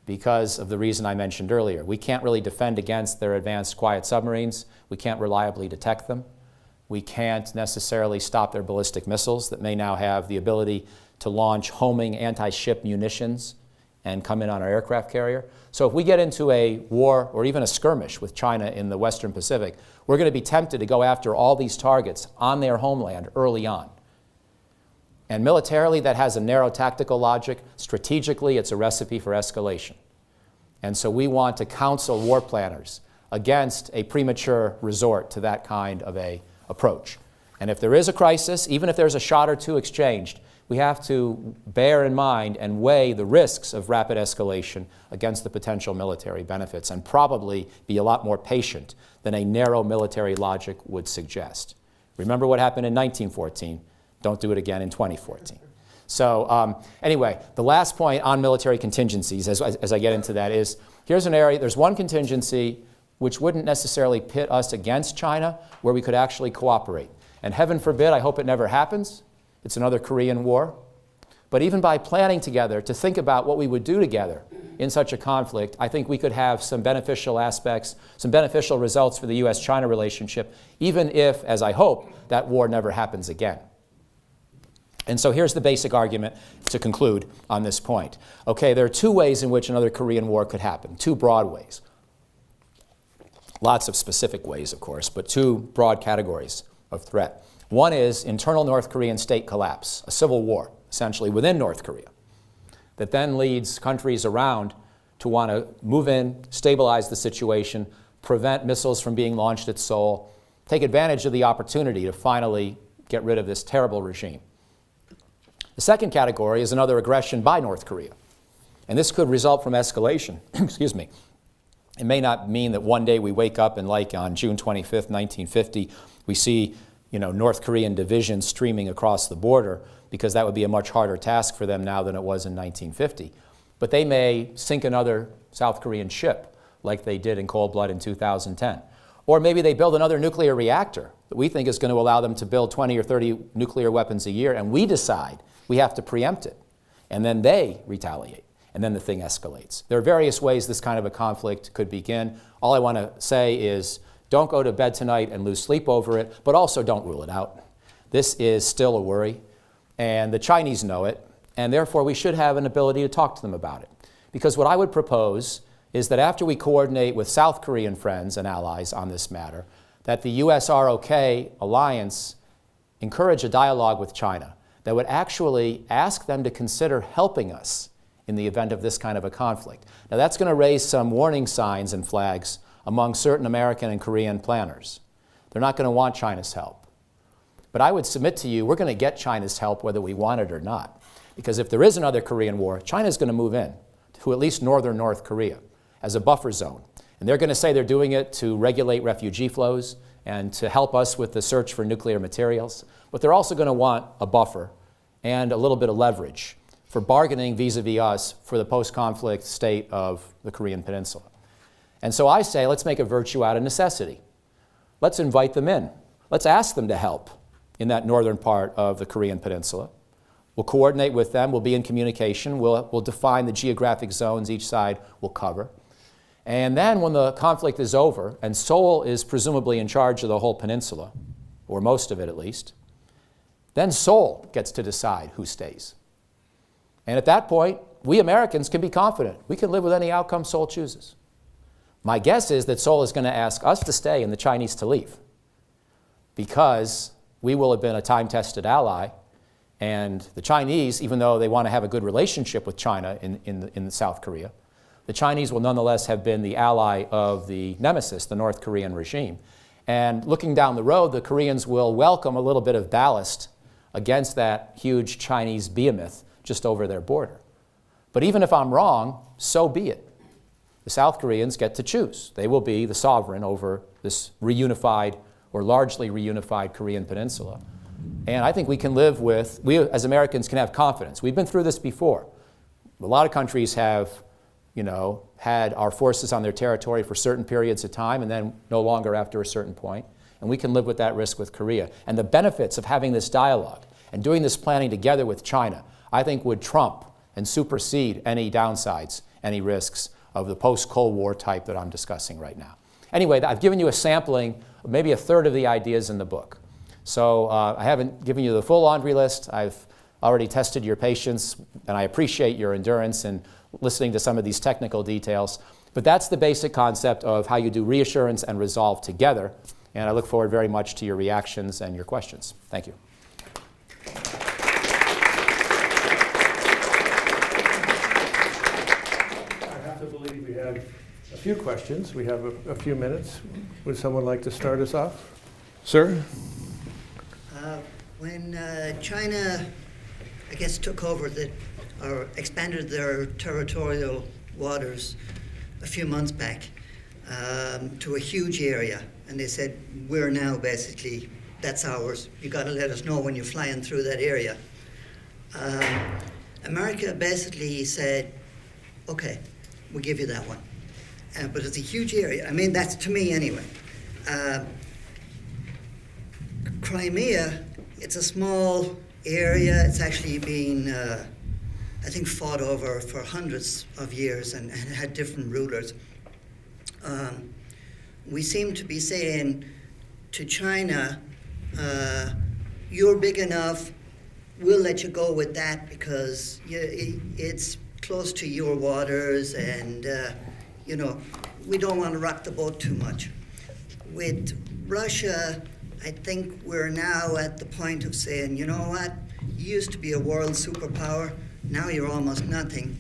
because of the reason I mentioned earlier. We can't really defend against their advanced quiet submarines. We can't reliably detect them. We can't necessarily stop their ballistic missiles that may now have the ability to launch homing anti-ship munitions and come in on our aircraft carrier. So if we get into a war or even a skirmish with China in the Western Pacific, we're going to be tempted to go after all these targets on their homeland early on. And militarily, that has a narrow tactical logic. Strategically, it's a recipe for escalation. And so we want to counsel war planners against a premature resort to that kind of a approach. And if there is a crisis, even if there's a shot or two exchanged, we have to bear in mind and weigh the risks of rapid escalation against the potential military benefits, and probably be a lot more patient than a narrow military logic would suggest. Remember what happened in 1914. Don't do it again in 2014. So anyway, the last point on military contingencies, as I get into that, is here's an area, there's one contingency which wouldn't necessarily pit us against China, where we could actually cooperate. And heaven forbid, I hope it never happens. It's another Korean War. But even by planning together to think about what we would do together in such a conflict, I think we could have some beneficial aspects, some beneficial results for the U.S.-China relationship, even if, as I hope, that war never happens again. And so here's the basic argument to conclude on this point. Okay, there are two ways in which another Korean War could happen, two broad ways. Lots of specific ways, of course, but two broad categories of threat. One is internal North Korean state collapse, a civil war, essentially within North Korea, that then leads countries around to want to move in, stabilize the situation, prevent missiles from being launched at Seoul, take advantage of the opportunity to finally get rid of this terrible regime. The second category is another aggression by North Korea. And this could result from escalation. Excuse me. It may not mean that one day we wake up and, like on June 25th, 1950, we see North Korean divisions streaming across the border, because that would be a much harder task for them now than it was in 1950. But they may sink another South Korean ship like they did in cold blood in 2010. Or maybe they build another nuclear reactor that we think is going to allow them to build 20 or 30 nuclear weapons a year, and we decide we have to preempt it. And then they retaliate, and then the thing escalates. There are various ways this kind of a conflict could begin. All I want to say is, don't go to bed tonight and lose sleep over it, but also don't rule it out. This is still a worry, and the Chinese know it, and therefore we should have an ability to talk to them about it. Because what I would propose is that after we coordinate with South Korean friends and allies on this matter, that the US-ROK alliance encourage a dialogue with China that would actually ask them to consider helping us in the event of this kind of a conflict. Now that's going to raise some warning signs and flags among certain American and Korean planners. They're not going to want China's help. But I would submit to you, we're going to get China's help whether we want it or not. Because if there is another Korean War, China's going to move in to at least northern North Korea as a buffer zone. And they're going to say they're doing it to regulate refugee flows and to help us with the search for nuclear materials. But they're also going to want a buffer and a little bit of leverage for bargaining vis-a-vis us for the post-conflict state of the Korean Peninsula. And so I say, let's make a virtue out of necessity. Let's invite them in. Let's ask them to help in that northern part of the Korean Peninsula. We'll coordinate with them. We'll be in communication. We'll define the geographic zones each side will cover. And then when the conflict is over, and Seoul is presumably in charge of the whole peninsula, or most of it at least, then Seoul gets to decide who stays. And at that point, we Americans can be confident. We can live with any outcome Seoul chooses. My guess is that Seoul is going to ask us to stay and the Chinese to leave, because we will have been a time-tested ally, and the Chinese, even though they want to have a good relationship with China in South Korea, the Chinese will nonetheless have been the ally of the nemesis, the North Korean regime. And looking down the road, the Koreans will welcome a little bit of ballast against that huge Chinese behemoth just over their border. But even if I'm wrong, so be it. The South Koreans get to choose. They will be the sovereign over this reunified or largely reunified Korean peninsula. And I think we can live with, we as Americans can have confidence. We've been through this before. A lot of countries have, had our forces on their territory for certain periods of time and then no longer after a certain point. And we can live with that risk with Korea. And the benefits of having this dialogue and doing this planning together with China, I think would trump and supersede any downsides, any risks of the post-Cold War type that I'm discussing right now. Anyway, I've given you a sampling of maybe a third of the ideas in the book. So I haven't given you the full laundry list. I've already tested your patience, and I appreciate your endurance in listening to some of these technical details. But that's the basic concept of how you do reassurance and resolve together. And I look forward very much to your reactions and your questions. Thank you. I have to believe we have a few questions. We have a few minutes. Would someone like to start us off? Sir? When China I guess, took over or expanded their territorial waters a few months back to a huge area. And they said, we're now basically, that's ours. You got to let us know when you're flying through that area. America basically said, okay, we'll give you that one. But it's a huge area. I mean, that's to me anyway. Crimea, it's a small area. It's actually been, I think, fought over for hundreds of years and had different rulers. We seem to be saying to China, you're big enough, we'll let you go with that because it's close to your waters and, we don't want to rock the boat too much. With Russia, I think we're now at the point of saying, you know what, you used to be a world superpower, now you're almost nothing.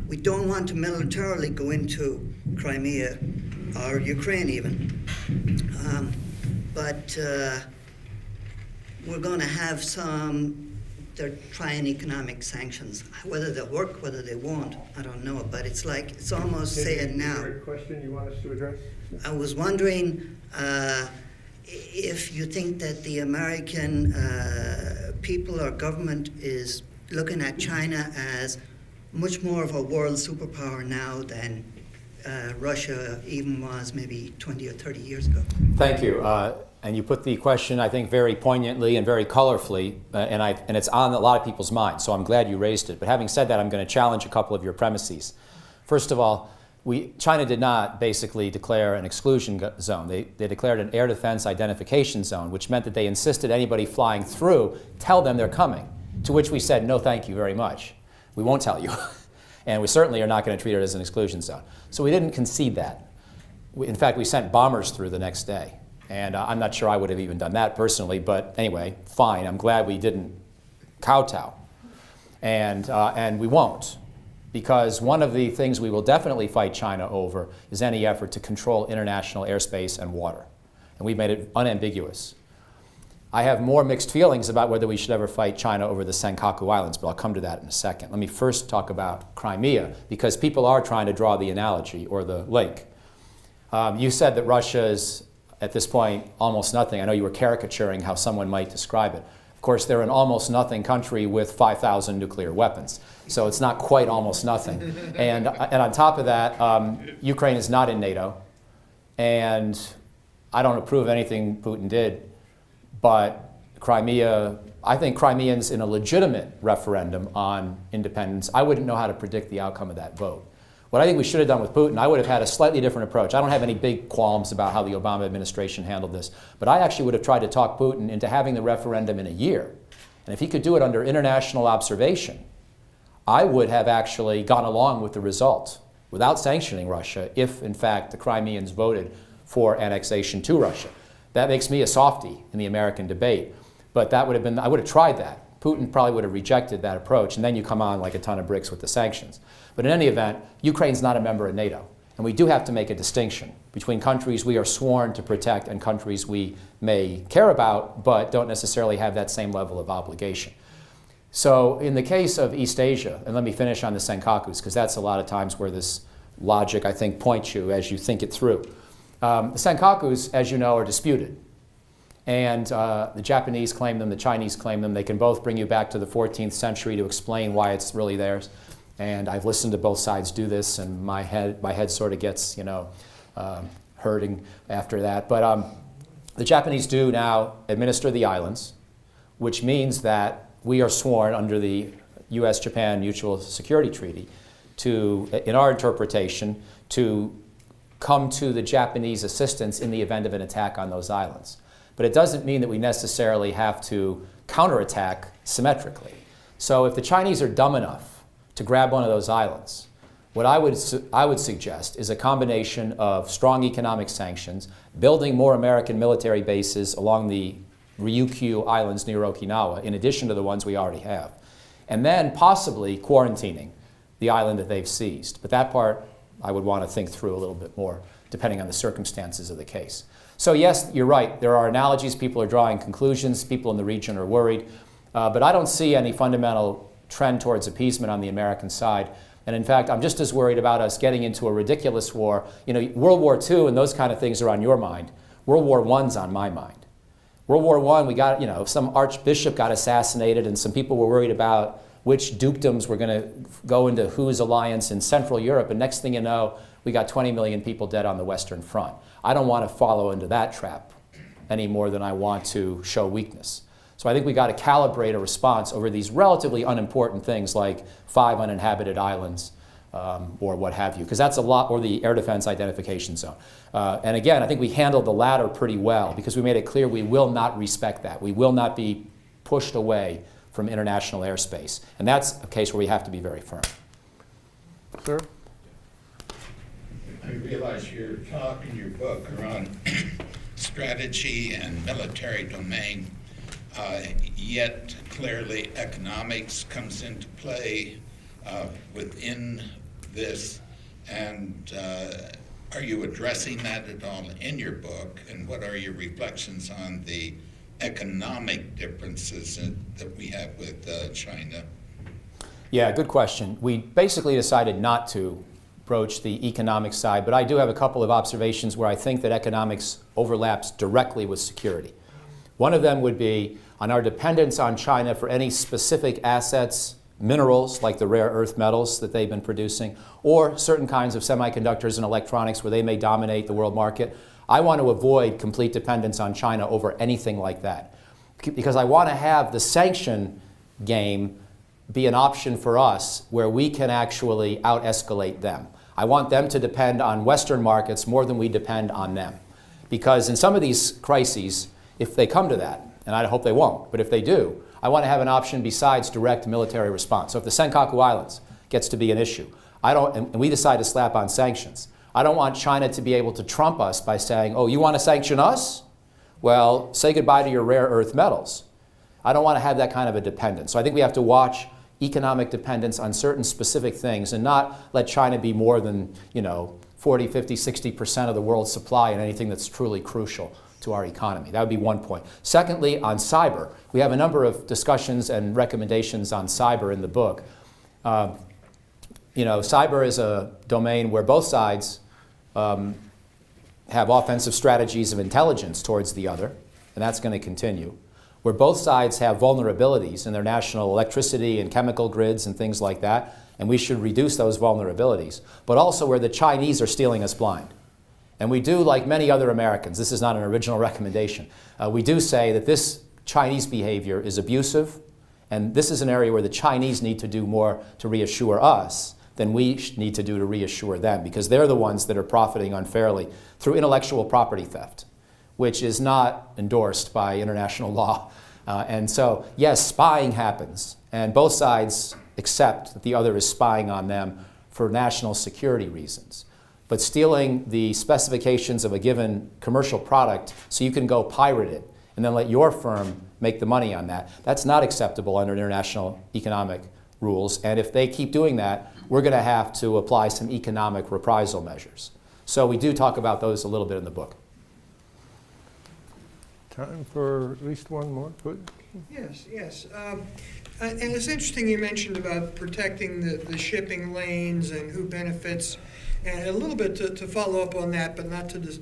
We don't want to militarily go into Crimea or Ukraine even, but we're going to have they're trying economic sanctions. Whether they'll work, whether they won't, I don't know, but it's almost saying now. Is there a question you want us to address? I was wondering if you think that the American people or government is looking at China as much more of a world superpower now than Russia even was maybe 20 or 30 years ago. Thank you. And you put the question, I think, very poignantly and very colorfully, and it's on a lot of people's minds, so I'm glad you raised it. But having said that, I'm going to challenge a couple of your premises. First of all, China did not basically declare an exclusion zone. They declared an air defense identification zone, which meant that they insisted anybody flying through tell them they're coming, to which we said, no, thank you very much. We won't tell you. And we certainly are not going to treat it as an exclusion zone. So we didn't concede that. In fact, we sent bombers through the next day. And I'm not sure I would have even done that personally, but anyway, fine. I'm glad we didn't kowtow. And we won't, because one of the things we will definitely fight China over is any effort to control international airspace and water. And we've made it unambiguous. I have more mixed feelings about whether we should ever fight China over the Senkaku Islands, but I'll come to that in a second. Let me first talk about Crimea, because people are trying to draw the analogy or the link. You said that Russia is, at this point, almost nothing. I know you were caricaturing how someone might describe it. Of course, they're an almost nothing country with 5,000 nuclear weapons. So it's not quite almost nothing. And on top of that, Ukraine is not in NATO. And I don't approve of anything Putin did. But Crimea, I think Crimeans in a legitimate referendum on independence, I wouldn't know how to predict the outcome of that vote. What I think we should have done with Putin, I would have had a slightly different approach. I don't have any big qualms about how the Obama administration handled this, but I actually would have tried to talk Putin into having the referendum in a year. And if he could do it under international observation, I would have actually gone along with the result without sanctioning Russia if, in fact, the Crimeans voted for annexation to Russia. That makes me a softie in the American debate, but that would have been, I would have tried that. Putin probably would have rejected that approach, and then you come on like a ton of bricks with the sanctions. But in any event, Ukraine's not a member of NATO. And we do have to make a distinction between countries we are sworn to protect and countries we may care about, but don't necessarily have that same level of obligation. So in the case of East Asia, and let me finish on the Senkakus, because that's a lot of times where this logic, I think, points you as you think it through. The Senkakus, as you know, are disputed. And the Japanese claim them, the Chinese claim them. They can both bring you back to the 14th century to explain why it's really theirs. And I've listened to both sides do this, and my head sort of gets, hurting after that. But the Japanese do now administer the islands, which means that we are sworn under the U.S.-Japan Mutual Security Treaty to, in our interpretation, to come to the Japanese assistance in the event of an attack on those islands. But it doesn't mean that we necessarily have to counterattack symmetrically. So if the Chinese are dumb enough to grab one of those islands, what I would suggest is a combination of strong economic sanctions, building more American military bases along the Ryukyu Islands near Okinawa, in addition to the ones we already have, and then possibly quarantining the island that they've seized. But that part I would want to think through a little bit more, depending on the circumstances of the case. So yes, you're right. There are analogies. People are drawing conclusions. People in the region are worried. But I don't see any fundamental trend towards appeasement on the American side. And in fact, I'm just as worried about us getting into a ridiculous war. You know, World War II and those kind of things are on your mind. World War I's on my mind. World War I, we got, you know, some archbishop got assassinated and some people were worried about which dukedoms were going to go into whose alliance in Central Europe. And next thing you know, we got 20 million people dead on the Western Front. I don't want to follow into that trap any more than I want to show weakness. So I think we got to calibrate a response over these relatively unimportant things like 5 uninhabited islands or what have you, because that's a lot, or the air defense identification zone. And again, I think we handled the latter pretty well because we made it clear we will not respect that. We will not be pushed away from international airspace. And that's a case where we have to be very firm. Sir? I realize your talk and your book are on strategy and military domain, yet clearly economics comes into play within this. And are you addressing that at all in your book? And what are your reflections on the economic differences that we have with China? Yeah, good question. We basically decided not to broach the economic side, but I do have a couple of observations where I think that economics overlaps directly with security. One of them would be on our dependence on China for any specific assets, minerals like the rare earth metals that they've been producing, or certain kinds of semiconductors and electronics where they may dominate the world market. I want to avoid complete dependence on China over anything like that because I want to have the sanction game be an option for us where we can actually out-escalate them. I want them to depend on Western markets more than we depend on them. Because in some of these crises, if they come to that, and I hope they won't, but if they do, I want to have an option besides direct military response. So if the Senkaku Islands gets to be an issue, and we decide to slap on sanctions, I don't want China to be able to trump us by saying, oh, you want to sanction us? Well, say goodbye to your rare earth metals. I don't want to have that kind of a dependence. So I think we have to watch economic dependence on certain specific things and not let China be more than, 40, 50, 60% of the world's supply in anything that's truly crucial to our economy. That would be one point. Secondly, on cyber, we have a number of discussions and recommendations on cyber in the book. Cyber is a domain where both sides have offensive strategies of intelligence towards the other, and that's going to continue. Where both sides have vulnerabilities in their national electricity and chemical grids and things like that, and we should reduce those vulnerabilities. But also where the Chinese are stealing us blind. And we do, like many other Americans, this is not an original recommendation, we do say that this Chinese behavior is abusive, and this is an area where the Chinese need to do more to reassure us than we need to do to reassure them, because they're the ones that are profiting unfairly through intellectual property theft, which is not endorsed by international law. And so, yes, spying happens, and both sides accept that the other is spying on them for national security reasons. But stealing the specifications of a given commercial product so you can go pirate it and then let your firm make the money on that, that's not acceptable under international economic rules. And if they keep doing that, we're going to have to apply some economic reprisal measures. So we do talk about those a little bit in the book. Time for at least one more. Good. Yes. And it's interesting you mentioned about protecting the shipping lanes and who benefits. And a little bit to follow up on that, but not to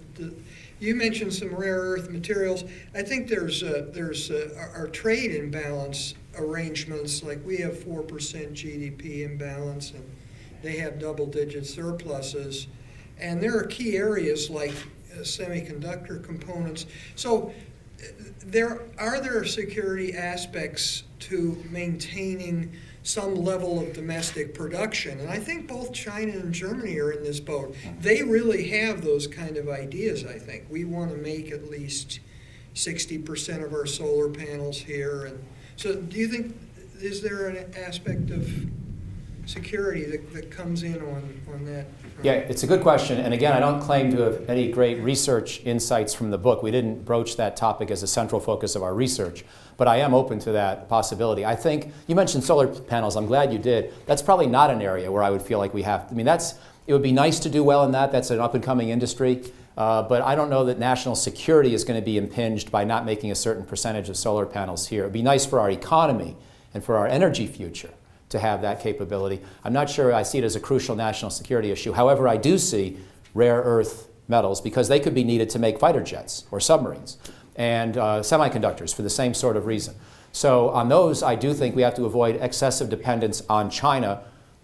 you mentioned some rare earth materials. I think there's our trade imbalance arrangements, like we have 4% GDP imbalance and they have double-digit surpluses. And there are key areas like semiconductor components. So are there security aspects to maintaining some level of domestic production? And I think both China and Germany are in this boat. They really have those kind of ideas, I think. We want to make at least 60% of our solar panels here. And so do you think, is there an aspect of security that comes in on that? Yeah, it's a good question. And again, I don't claim to have any great research insights from the book. We didn't broach that topic as a central focus of our research. But I am open to that possibility. I think you mentioned solar panels. I'm glad you did. That's probably not an area where I would feel like we have. It would be nice to do well in that. That's an up-and-coming industry. But I don't know that national security is going to be impinged by not making a certain percentage of solar panels here. It would be nice for our economy and for our energy future to have that capability. I'm not sure I see it as a crucial national security issue. However, I do see rare earth metals because they could be needed to make fighter jets or submarines, and semiconductors for the same sort of reason. So on those, I do think we have to avoid excessive dependence on China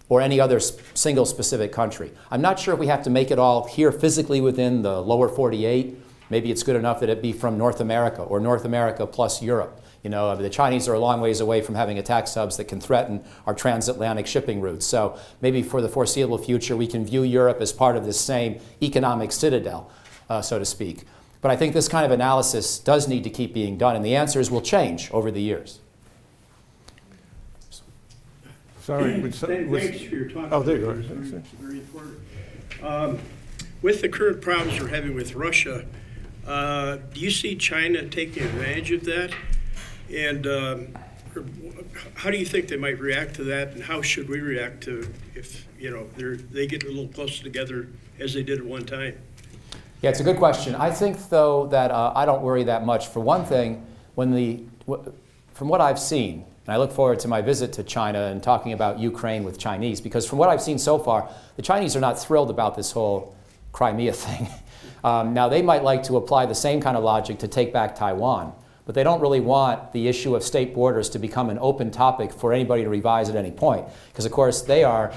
or any other single specific country. I'm not sure if we have to make it all here physically within the lower 48. Maybe it's good enough that it be from North America or North America plus Europe. You know, the Chinese are a long ways away from having attack subs that can threaten our transatlantic shipping routes. So maybe for the foreseeable future, we can view Europe as part of this same economic citadel, so to speak. But I think this kind of analysis does need to keep being done, and the answers will change over the years. Sorry. Thanks for your talk. Oh, there you are. It's very informative. With the current problems we're having with Russia, do you see China taking advantage of that? And how do you think they might react to that? And how should we react to if they get a little closer together as they did at one time? Yeah, it's a good question. I think, though, that I don't worry that much. For one thing, from what I've seen, and I look forward to my visit to China and talking about Ukraine with Chinese, because from what I've seen so far, the Chinese are not thrilled about this whole Crimea thing. Now, they might like to apply the same kind of logic to take back Taiwan, but they don't really want the issue of state borders to become an open topic for anybody to revise at any point. Because, of course, they are,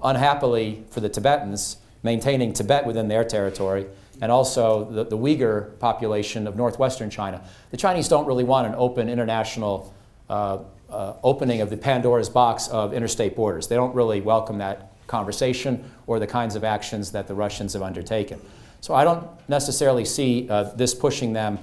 unhappily for the Tibetans, maintaining Tibet within their territory, and also the Uyghur population of northwestern China. The Chinese don't really want an open international opening of the Pandora's box of interstate borders. They don't really welcome that conversation or the kinds of actions that the Russians have undertaken. So I don't necessarily see this pushing them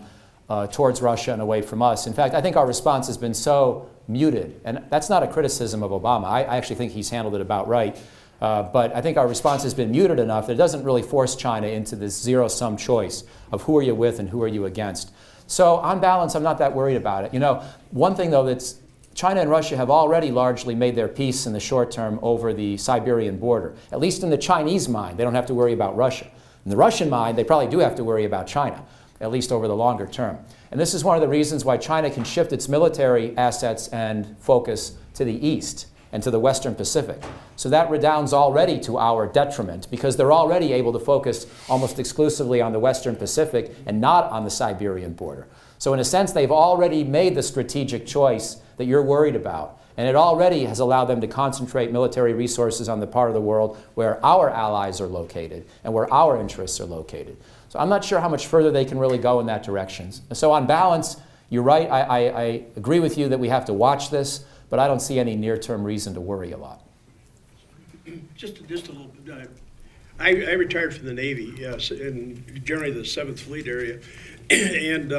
towards Russia and away from us. In fact, I think our response has been so muted, and that's not a criticism of Obama. I actually think he's handled it about right. But I think our response has been muted enough that it doesn't really force China into this zero-sum choice of who are you with and who are you against. So on balance, I'm not that worried about it. You know, one thing though, that's China and Russia have already largely made their peace in the short term over the Siberian border. At least in the Chinese mind, they don't have to worry about Russia. In the Russian mind, they probably do have to worry about China, at least over the longer term. And this is one of the reasons why China can shift its military assets and focus to the east and to the Western Pacific. So that redounds already to our detriment because they're already able to focus almost exclusively on the Western Pacific and not on the Siberian border. So in a sense, they've already made the strategic choice that you're worried about. And it already has allowed them to concentrate military resources on the part of the world where our allies are located and where our interests are located. So I'm not sure how much further they can really go in that direction. So on balance, you're right. I agree with you that we have to watch this, but I don't see any near-term reason to worry a lot. Just a little bit. I retired from the Navy, yes, in generally the 7th Fleet area, and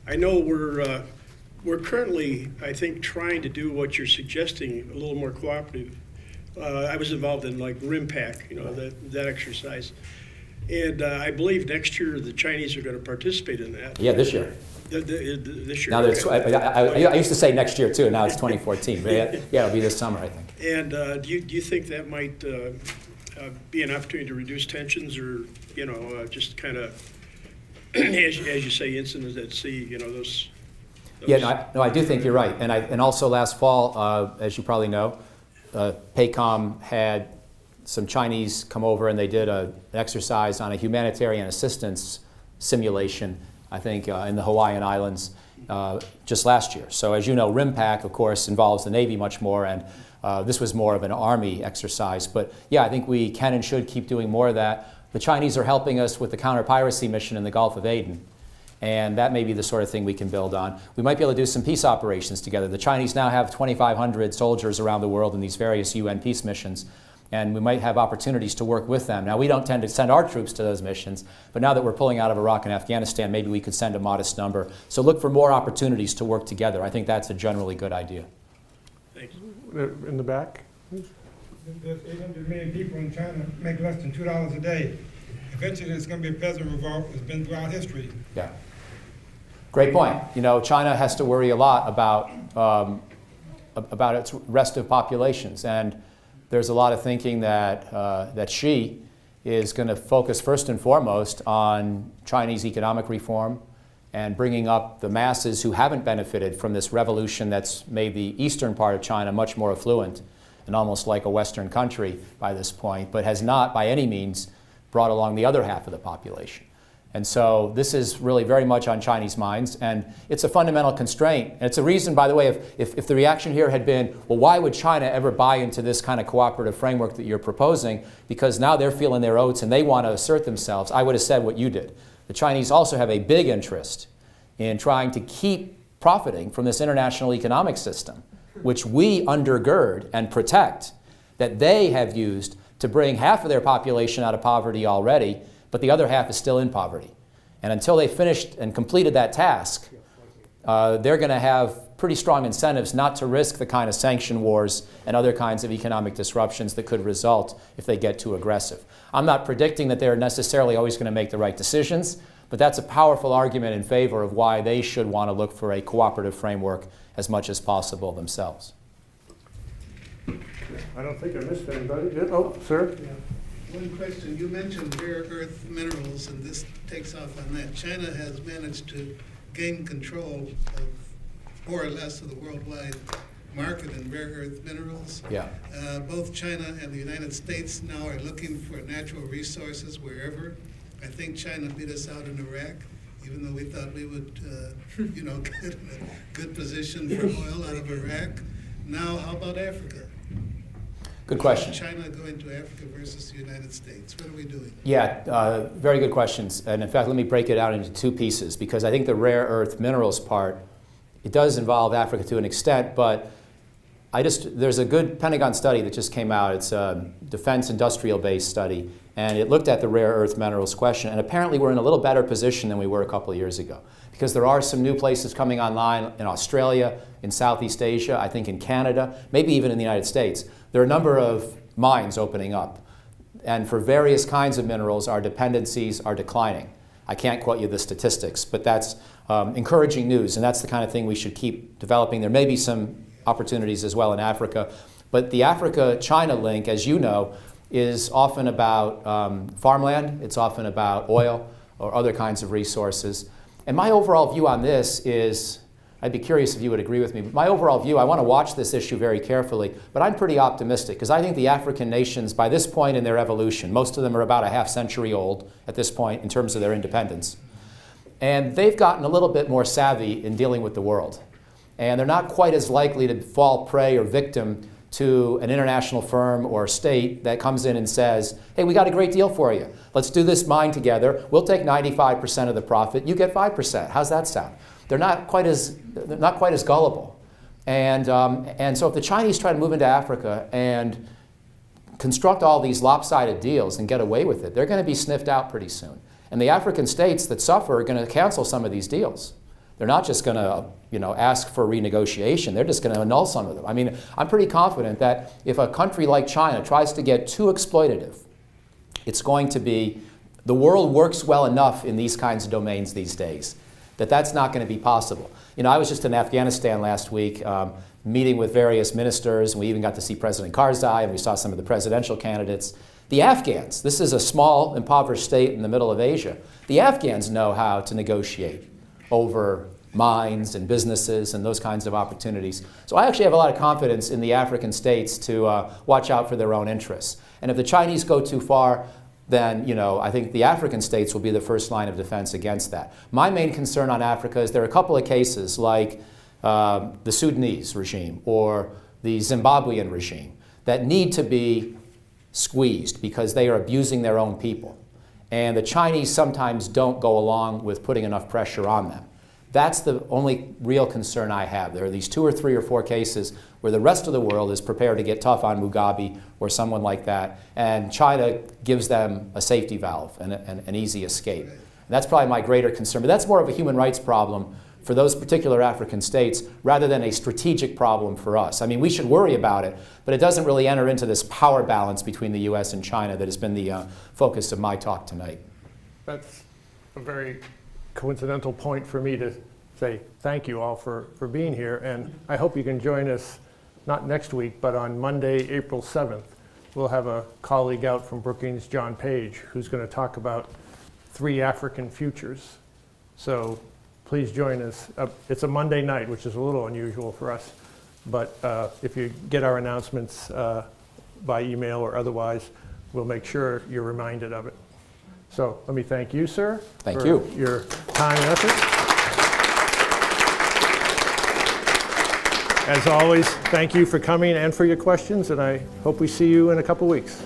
I know we're currently, I think, trying to do what you're suggesting, a little more cooperative. I was involved in like RIMPAC, that exercise, and I believe next year the Chinese are going to participate in that. Yeah, this year. This year. Now I used to say next year too, and now it's 2014. But yeah, it'll be this summer, I think. And do you think that might be an opportunity to reduce tensions, or just kind of, as you say, incidents at sea, those. Yeah, no, I do think you're right, and also last fall, as you probably know, PACOM had some Chinese come over and they did an exercise on a humanitarian assistance simulation, I think, in the Hawaiian Islands just last year. So as you know, RIMPAC, of course, involves the Navy much more, and this was more of an Army exercise. But yeah, I think we can and should keep doing more of that. The Chinese are helping us with the counter-piracy mission in the Gulf of Aden, and that may be the sort of thing we can build on. We might be able to do some peace operations together. The Chinese now have 2,500 soldiers around the world in these various UN peace missions, and we might have opportunities to work with them. Now, we don't tend to send our troops to those missions, but now that we're pulling out of Iraq and Afghanistan, maybe we could send a modest number. So look for more opportunities to work together. I think that's a generally good idea. Thanks. In the back? There's 800 million people in China make less than $2 a day. Eventually, it's going to be a peasant revolt. It's been throughout history. Yeah. Great point. China has to worry a lot about its restive populations, and there's a lot of thinking that Xi is going to focus first and foremost on Chinese economic reform and bringing up the masses who haven't benefited from this revolution that's made the eastern part of China much more affluent and almost like a Western country by this point, but has not by any means brought along the other half of the population. And so this is really very much on Chinese minds, and it's a fundamental constraint. And it's a reason, by the way, if the reaction here had been, well, why would China ever buy into this kind of cooperative framework that you're proposing? Because now they're feeling their oats and they want to assert themselves. I would have said what you did. The Chinese also have a big interest in trying to keep profiting from this international economic system, which we undergird and protect, that they have used to bring half of their population out of poverty already, but the other half is still in poverty. And until they finished and completed that task, they're going to have pretty strong incentives not to risk the kind of sanction wars and other kinds of economic disruptions that could result if they get too aggressive. I'm not predicting that they're necessarily always going to make the right decisions, but that's a powerful argument in favor of why they should want to look for a cooperative framework as much as possible themselves. I don't think I missed anybody. Oh, sir? One question, you mentioned rare earth minerals, and this takes off on that. China has managed to gain control of more or less of the worldwide market in rare earth minerals. Yeah. Both China and the United States now are looking for natural resources wherever. I think China beat us out in Iraq, even though we thought we would, get in a good position for oil out of Iraq. Now, how about Africa? Good question. China going to Africa versus the United States. What are we doing? Yeah, very good questions. And in fact, let me break it out into two pieces, because I think the rare earth minerals part, it does involve Africa to an extent, but there's a good Pentagon study that just came out. It's a defense industrial-based study, and it looked at the rare earth minerals question, and apparently we're in a little better position than we were a couple of years ago, because there are some new places coming online in Australia, in Southeast Asia, I think in Canada, maybe even in the United States. There are a number of mines opening up, and for various kinds of minerals, our dependencies are declining. I can't quote you the statistics, but that's encouraging news, and that's the kind of thing we should keep developing. There may be some opportunities as well in Africa, but the Africa-China link, as you know, is often about farmland, it's often about oil or other kinds of resources. And my overall view on this is, I'd be curious if you would agree with me, but my overall view, I want to watch this issue very carefully, but I'm pretty optimistic, because I think the African nations, by this point in their evolution, most of them are about a half century old at this point in terms of their independence, and they've gotten a little bit more savvy in dealing with the world. And they're not quite as likely to fall prey or victim to an international firm or state that comes in and says, hey, we got a great deal for you. Let's do this mine together. We'll take 95% of the profit. You get 5%. How's that sound? They're not quite as gullible. And so if the Chinese try to move into Africa and construct all these lopsided deals and get away with it, they're going to be sniffed out pretty soon. And the African states that suffer are going to cancel some of these deals. They're not just going to, ask for renegotiation. They're just going to annul some of them. I mean, I'm pretty confident that if a country like China tries to get too exploitative, it's going to be, the world works well enough in these kinds of domains these days that that's not going to be possible. I was just in Afghanistan last week, meeting with various ministers, and we even got to see President Karzai, and we saw some of the presidential candidates. The Afghans, this is a small, impoverished state in the middle of Asia. The Afghans know how to negotiate over mines and businesses and those kinds of opportunities. So I actually have a lot of confidence in the African states to watch out for their own interests. And if the Chinese go too far, then I think the African states will be the first line of defense against that. My main concern on Africa is there are a couple of cases like the Sudanese regime or the Zimbabwean regime that need to be squeezed because they are abusing their own people. And the Chinese sometimes don't go along with putting enough pressure on them. That's the only real concern I have. There are these 2 or 3 or 4 cases where the rest of the world is prepared to get tough on Mugabe or someone like that, and China gives them a safety valve and an easy escape. And that's probably my greater concern, but that's more of a human rights problem for those particular African states rather than a strategic problem for us. I mean, we should worry about it, but it doesn't really enter into this power balance between the US and China that has been the focus of my talk tonight. That's a very coincidental point for me to say thank you all for being here, and I hope you can join us not next week, but on Monday, April 7th, we'll have a colleague out from Brookings, John Page, who's going to talk about 3 African futures. So please join us. It's a Monday night, which is a little unusual for us. But if you get our announcements by email or otherwise, we'll make sure you're reminded of it. So let me thank you, sir. Thank for you. your time and effort. As always, thank you for coming and for your questions, and I hope we see you in a couple weeks.